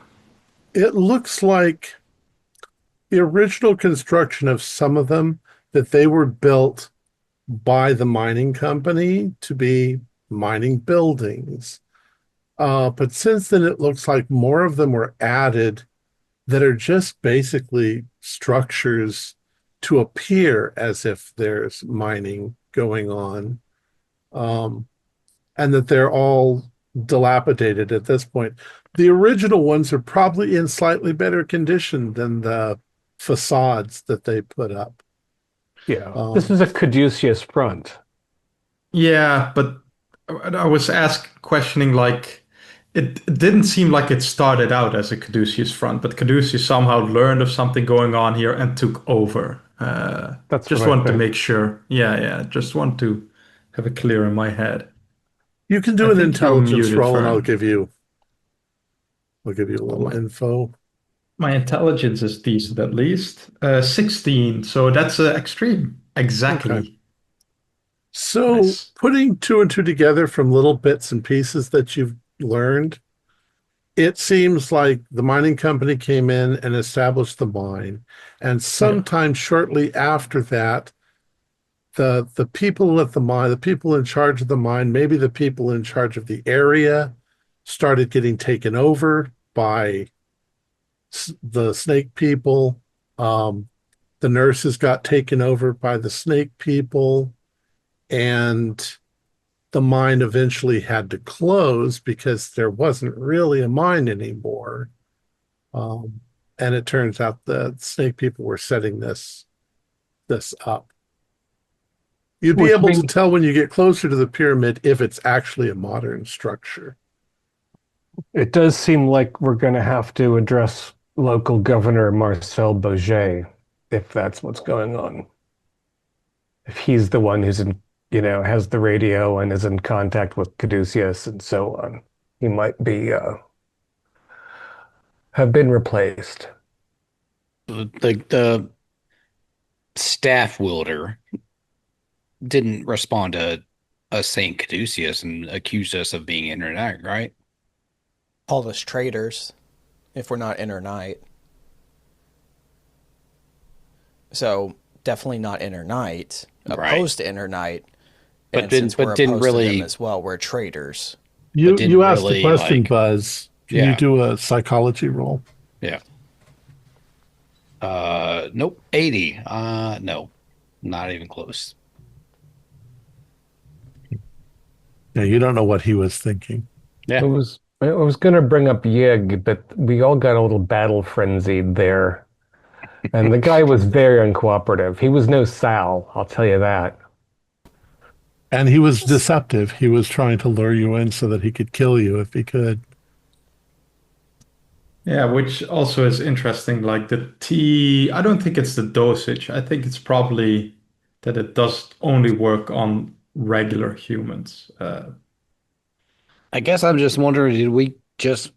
it looks like the original construction of some of them that they were built by the mining company to be mining buildings. But since then, it looks like more of them were added that are just basically structures to appear as if there's mining going on, um, and that they're all dilapidated at this point. The original ones are probably in slightly better condition than the facades that they put up. Yeah. This Um, is a caduceus front. Yeah, but I was asked questioning like it didn't seem like it started out as a Caduceus front, but Caduceus somehow learned of something going on here and took over. That's what Just I want to think. make sure. Yeah, yeah. Just want to have it clear in my head. you can I do an think you're intelligence muted, roll, and I'll Fern. give you a Oh, little info. my intelligence is decent at least. 16, so that's extreme. Okay. Exactly. So Nice. putting two and two together from little bits and pieces that you've learned, it seems like the mining company came in and established the mine. And Yeah. sometime shortly after that, the people at the mine, the people in charge of the mine, maybe the people in charge of the area, started getting taken over by the snake people. The nurses got taken over by the snake people, and the mine eventually had to close because there wasn't really a mine anymore. Um, and it turns out the snake people were setting this up. You'd be Which able to means tell when you get closer to the pyramid if it's actually a modern structure. it does seem like we're going to have to address local governor Marcel Bourget if that's what's going on. If he's the one who's in, has the radio and is in contact with Caduceus and so on, he might be have been replaced. The staff wielder didn't respond to us saying Caduceus and accused us of being internet, right? Called us traitors if we're not internight. So definitely not internight. Opposed to internight. But And didn't since we're didn't opposed to really them as well, we're traitors. You didn't asked the really, question, like- Buzz. Can you do a psychology roll? Yeah. Nope. 80. No, not even close. Yeah, you don't know what he was thinking. Yeah. I was going to bring up Yig, but we all got a little battle frenzied there. And the guy was very uncooperative. He was no Sal, I'll tell you that. And he was deceptive. He was trying to lure you in so that he could kill you if he could. Yeah, which also is interesting. Like the tea, I don't think it's the dosage. I think it's probably that it does only work on regular humans. I guess I'm just wondering, did we just,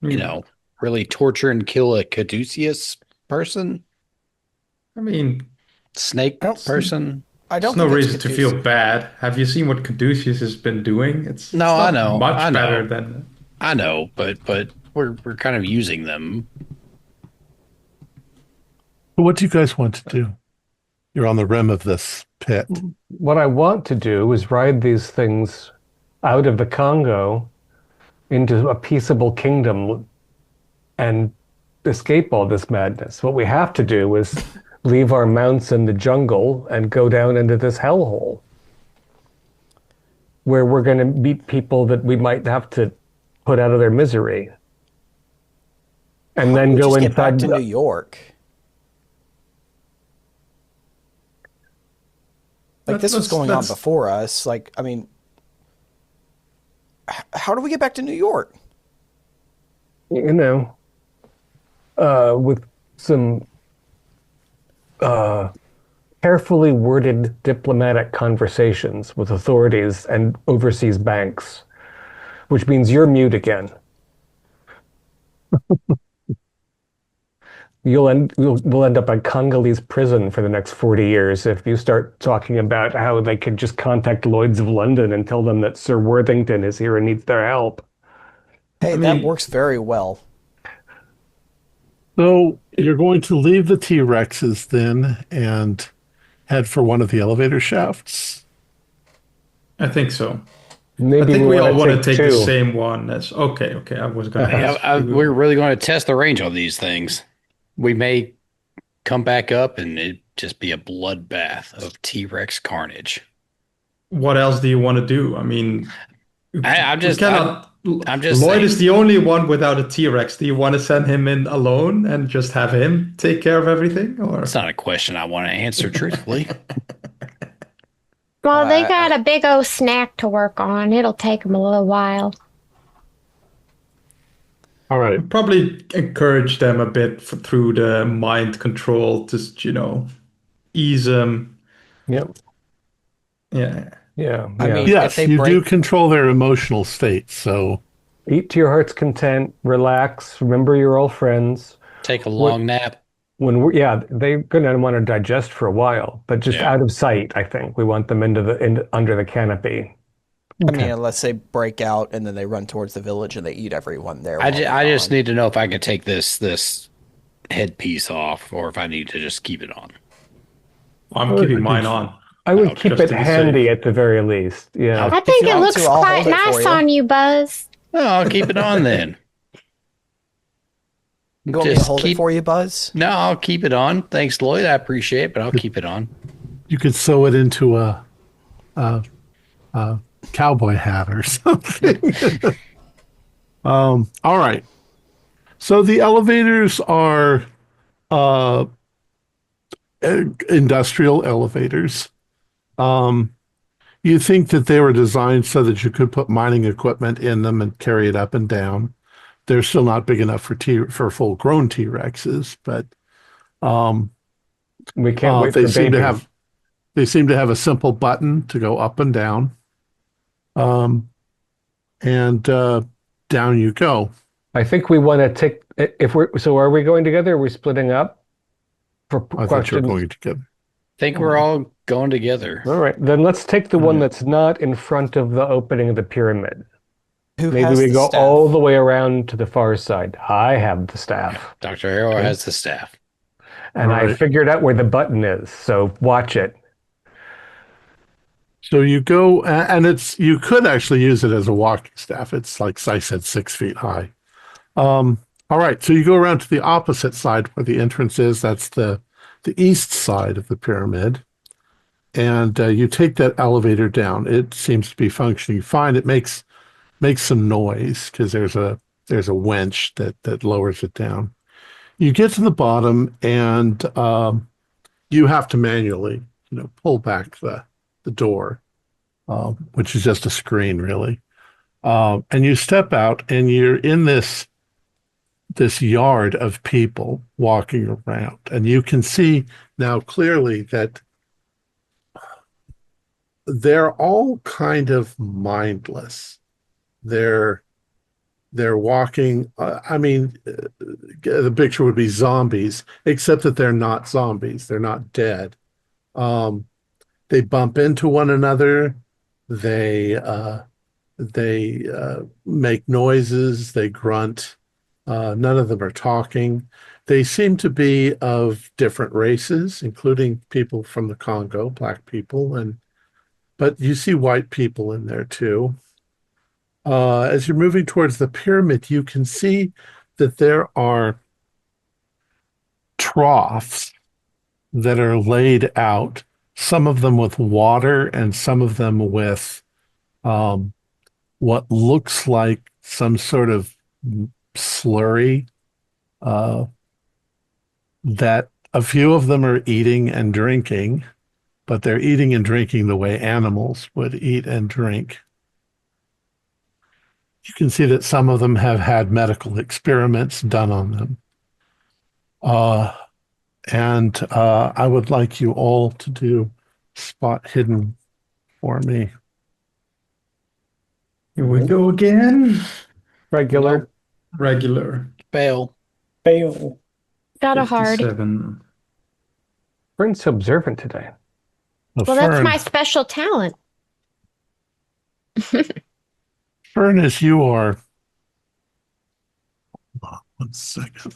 Hmm. really torture and kill a Caduceus person? I mean, Snake person? I there's don't no think it's reason to feel Caduceus. bad. Have you seen what Caduceus has been doing? It's No, not I know, much I know. better than. I know, but we're kind of using them. What do you guys want to do? You're on the rim of this pit. What I want to do is ride these things out of the Congo into a peaceable kingdom and escape all this madness. What we have to do is leave our mounts in the jungle and go down into this hellhole where we're going to meet people that we might have to put out of their misery. And then We go just get back inside. to New York. Like this was going on before us. Like, I mean, how do we get back to New York? With some carefully worded diplomatic conversations with authorities and overseas banks, which means you're mute again. We'll end up in Congolese prison for the next 40 years if you start talking about how they could just contact Lloyd's of London and tell them that Sir Worthington is here and needs their help. Hey, that works very well. So you're going to leave the T-Rexes then and head for one of the elevator shafts? I think so. Maybe I think we all want to take the two. same one. As okay. I was going to ask. We're really going to test the range on these things. We may come back up and it just be a bloodbath of T-Rex carnage. What else do you want to do? I mean, I'm just Lloyd saying. is the only one without a T-Rex. Do you want to send him in alone and just have him take care of everything? Or It's not a question I want to answer truthfully. Well, they got a big old snack to work on. It'll take them a little while. All right. probably encourage them a bit through the mind control, just ease them. Yep. Yeah. Yeah. I mean, Yes, if they you do break- control their emotional state. So Eat to your heart's content, relax, remember you're all friends. Take a long nap. They're gonna want to digest for a while, but just Yeah. out of sight, I think. We want them under the canopy. I mean, unless they break out and then they run towards the village and they eat everyone there. I while just they're need to know if I can take this headpiece off or if I need to just keep it on. I'm keeping mine on. I would Oh, keep just it to be handy safe. at the very least. Yeah. I think you it want looks to, I'll quite hold it for nice you. on you, Buzz. No, I'll keep it on then. You want me to Just hold it keep- for you, Buzz? No, I'll keep it on. Thanks, Lloyd. I appreciate it, but I'll keep it on. you could sew it into a cowboy hat or something. All right. So the elevators are industrial elevators. You think that they were designed so that you could put mining equipment in them and carry it up and down. They're still not big enough for full-grown T-Rexes, but We can't wait they for seem to babies. have a simple button to go up and down. And down you go. I think we want to take are we going together? Or are we splitting up for I thought you were questions? going together. Think we're all going together. All right, then let's take the one that's not in front of the opening of the pyramid. Who Maybe has we the go staff? all the way around to the far side. I have the staff, Dr. Harrow has the staff. and I Right. figured out where the button is, so watch it. So you go, and you could actually use it as a walking staff. It's like I said, 6 feet high. All right, so you go around to the opposite side where the entrance is. That's the east side of the pyramid, and you take that elevator down. It seems to be functioning fine. It makes some noise because there's a winch that lowers it down. You get to the bottom, and you have to manually, pull back the door, which is just a screen, really. And you step out, and you're in this yard of people walking around, and you can see now clearly that they're all kind of mindless. They're walking. The picture would be zombies, except that they're not zombies. They're not dead. They bump into one another. They make noises. They grunt. None of them are talking. They seem to be of different races, including people from the Congo, black people, but you see white people in there too. As you're moving towards the pyramid, you can see that there are troughs that are laid out, some of them with water and some of them with what looks like some sort of slurry, that a few of them are eating and drinking, but they're eating and drinking the way animals would eat and drink. You can see that some of them have had medical experiments done on them. And I would like you all to do spot hidden for me. Here we go again. Regular. Regular. Fail. Got a hard. 57. Brent's so observant today. Well, that's my special talent. Furnace, you are. Hold on 1 second.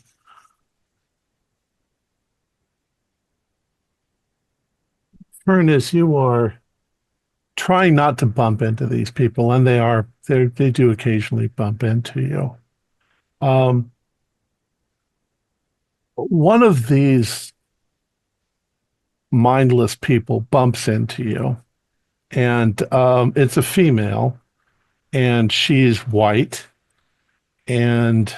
Furnace, you are trying not to bump into these people, and they do occasionally bump into you. One of these mindless people bumps into you, and it's a female, and she's white, and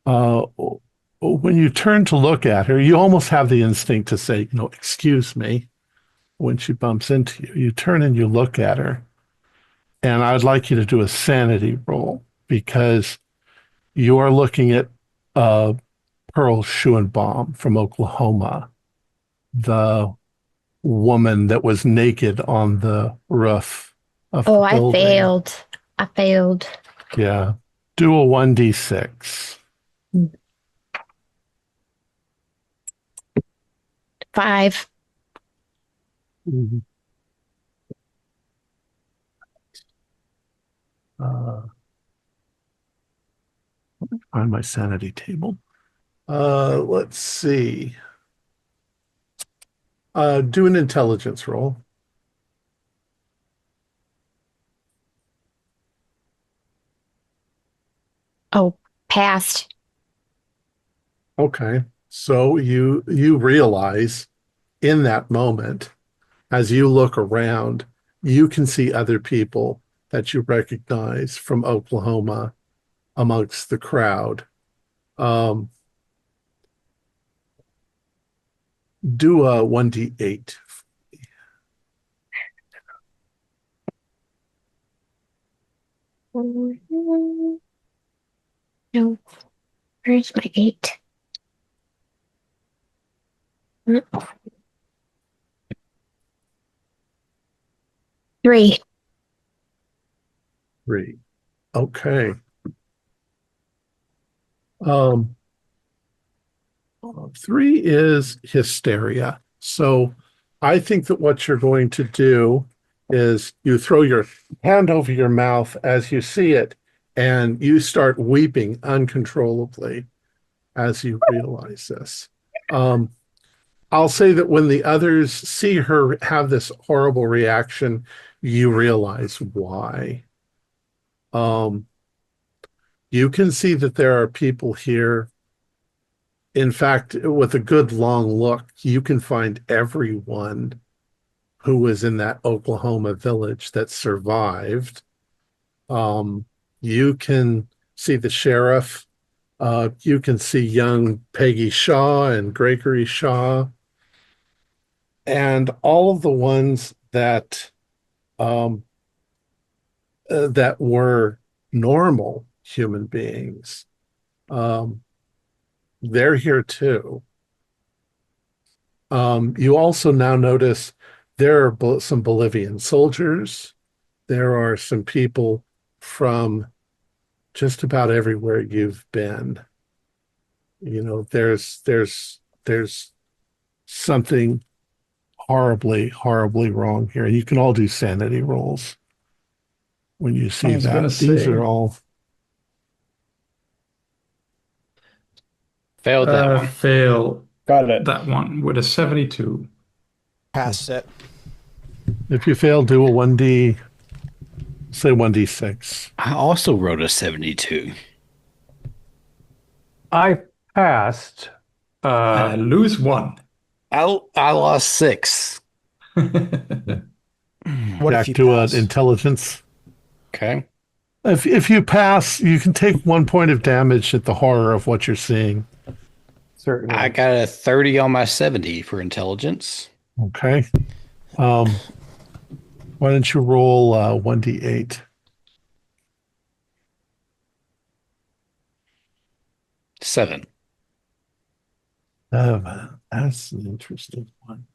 when you turn to look at her, you almost have the instinct to say, excuse me, when she bumps into you. You turn and you look at her, and I'd like you to do a sanity roll, because you are looking at Pearl Schuenbaum from Oklahoma, the woman that was naked on the roof of the building. I failed. Yeah. Do a 1d6. 5. Mhm. Let me find my sanity table. Let's see. Do an intelligence roll. Oh, passed. Okay. So you realize in that moment, as you look around, you can see other people that you recognize from Oklahoma amongst the crowd. Do a 1d8. No, where's my 8? 3. 3. Okay. 3 is hysteria. So I think that what you're going to do is you throw your hand over your mouth as you see it, and you start weeping uncontrollably as you realize this. I'll say that when the others see her have this horrible reaction, you realize why. You can see that there are people here. In fact, with a good long look, you can find everyone who was in that Oklahoma village that survived. You can see the sheriff. You can see young Peggy Shaw and Gregory Shaw, and all of the ones that that were normal human beings. They're here too. You also now notice there are some Bolivian soldiers. There are some people from just about everywhere you've been. You know, there's something horribly, horribly wrong here. And you can all do sanity rolls when you see that. These are all Failed that one. Fail Got it. that one with a 72. Passed it. if you fail, do a 1D, say 1D6. I also wrote a 72. I passed. Lose 1. I lost 6. What Back if you to pass? intelligence. Okay. If you pass, you can take 1 point of damage at the horror of what you're seeing. Certainly. I got a 30 on my 70 for intelligence. Okay. Why don't you roll 1D8? 7. That's an interesting one.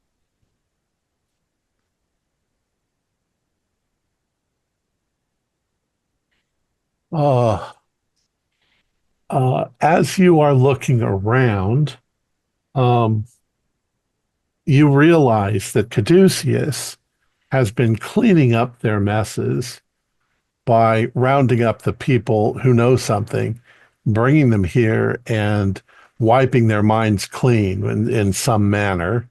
As you are looking around, you realize that Caduceus has been cleaning up their messes by rounding up the people who know something, bringing them here and wiping their minds clean in some manner.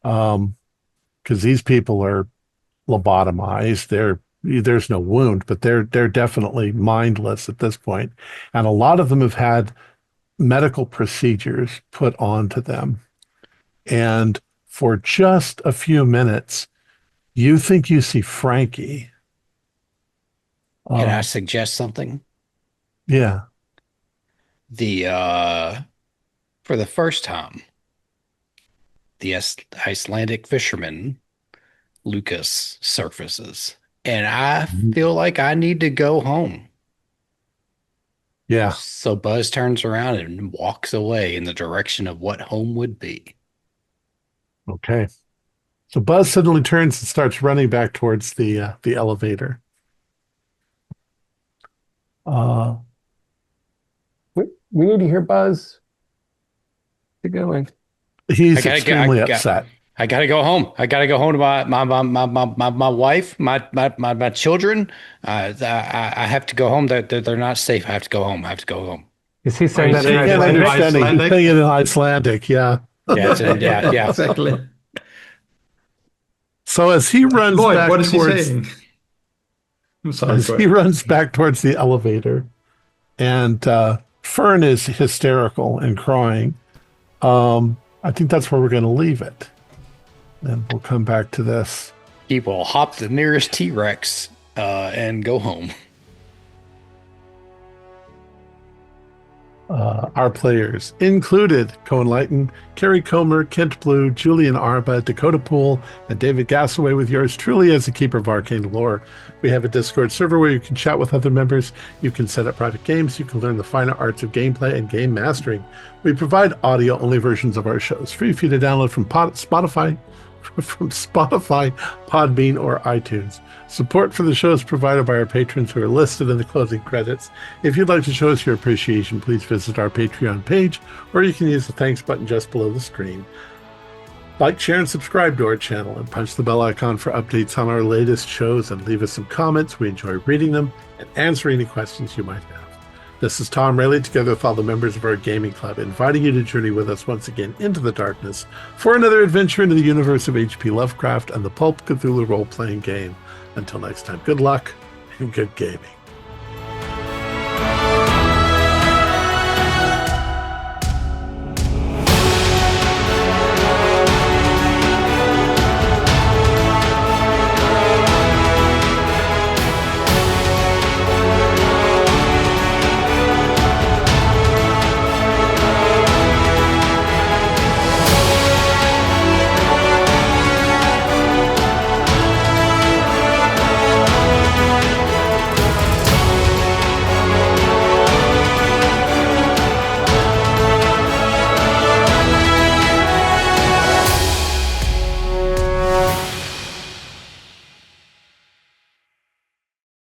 Because these people are lobotomized. There's no wound, but they're definitely mindless at this point. And a lot of them have had medical procedures put onto them. And for just a few minutes, you think you see Frankie. Can I suggest something? Yeah. For the first time, the Icelandic fisherman Lucas surfaces, and I feel like I need to go home. Yeah. So Buzz turns around and walks away in the direction of what home would be. Okay. So Buzz suddenly turns and starts running back towards the elevator. We need to hear Buzz. Get going. He's extremely upset. I gotta go home. I gotta go home to my wife, my children. I have to go home. They're not safe. I have to go home. I have to go home. Is he saying that in I can't understand it. He's Icelandic? saying it in Icelandic, yeah. Yeah. Exactly. So as he runs Lloyd, back what is he towards saying? I'm sorry. as go he ahead. runs back towards the elevator, and Fern is hysterical and crying. I think that's where we're going to leave it. And we'll come back to this. He will hop the nearest T-Rex and go home. Our players included Cohen Lighton, Kerry Comer, Kent Blue, Julian Arba, Dakota Poole, and David Gassaway, with yours truly as the keeper of arcane lore. We have a Discord server where you can chat with other members. You can set up private games. You can learn the finer arts of gameplay and game mastering. We provide audio-only versions of our shows, free for you to download from Spotify, Podbean, or iTunes. Support for the show is provided by our patrons who are listed in the closing credits. If you'd like to show us your appreciation, please visit our Patreon page, or you can use the thanks button just below the screen. Like, share, and subscribe to our channel, and punch the bell icon for updates on our latest shows, and leave us some comments. We enjoy reading them and answering any questions you might have. This is Thom Raley, together with all the members of our gaming club, inviting you to journey with us once again into the darkness for another adventure into the universe of H.P. Lovecraft and the Pulp Cthulhu role-playing game. Until next time, good luck and good gaming.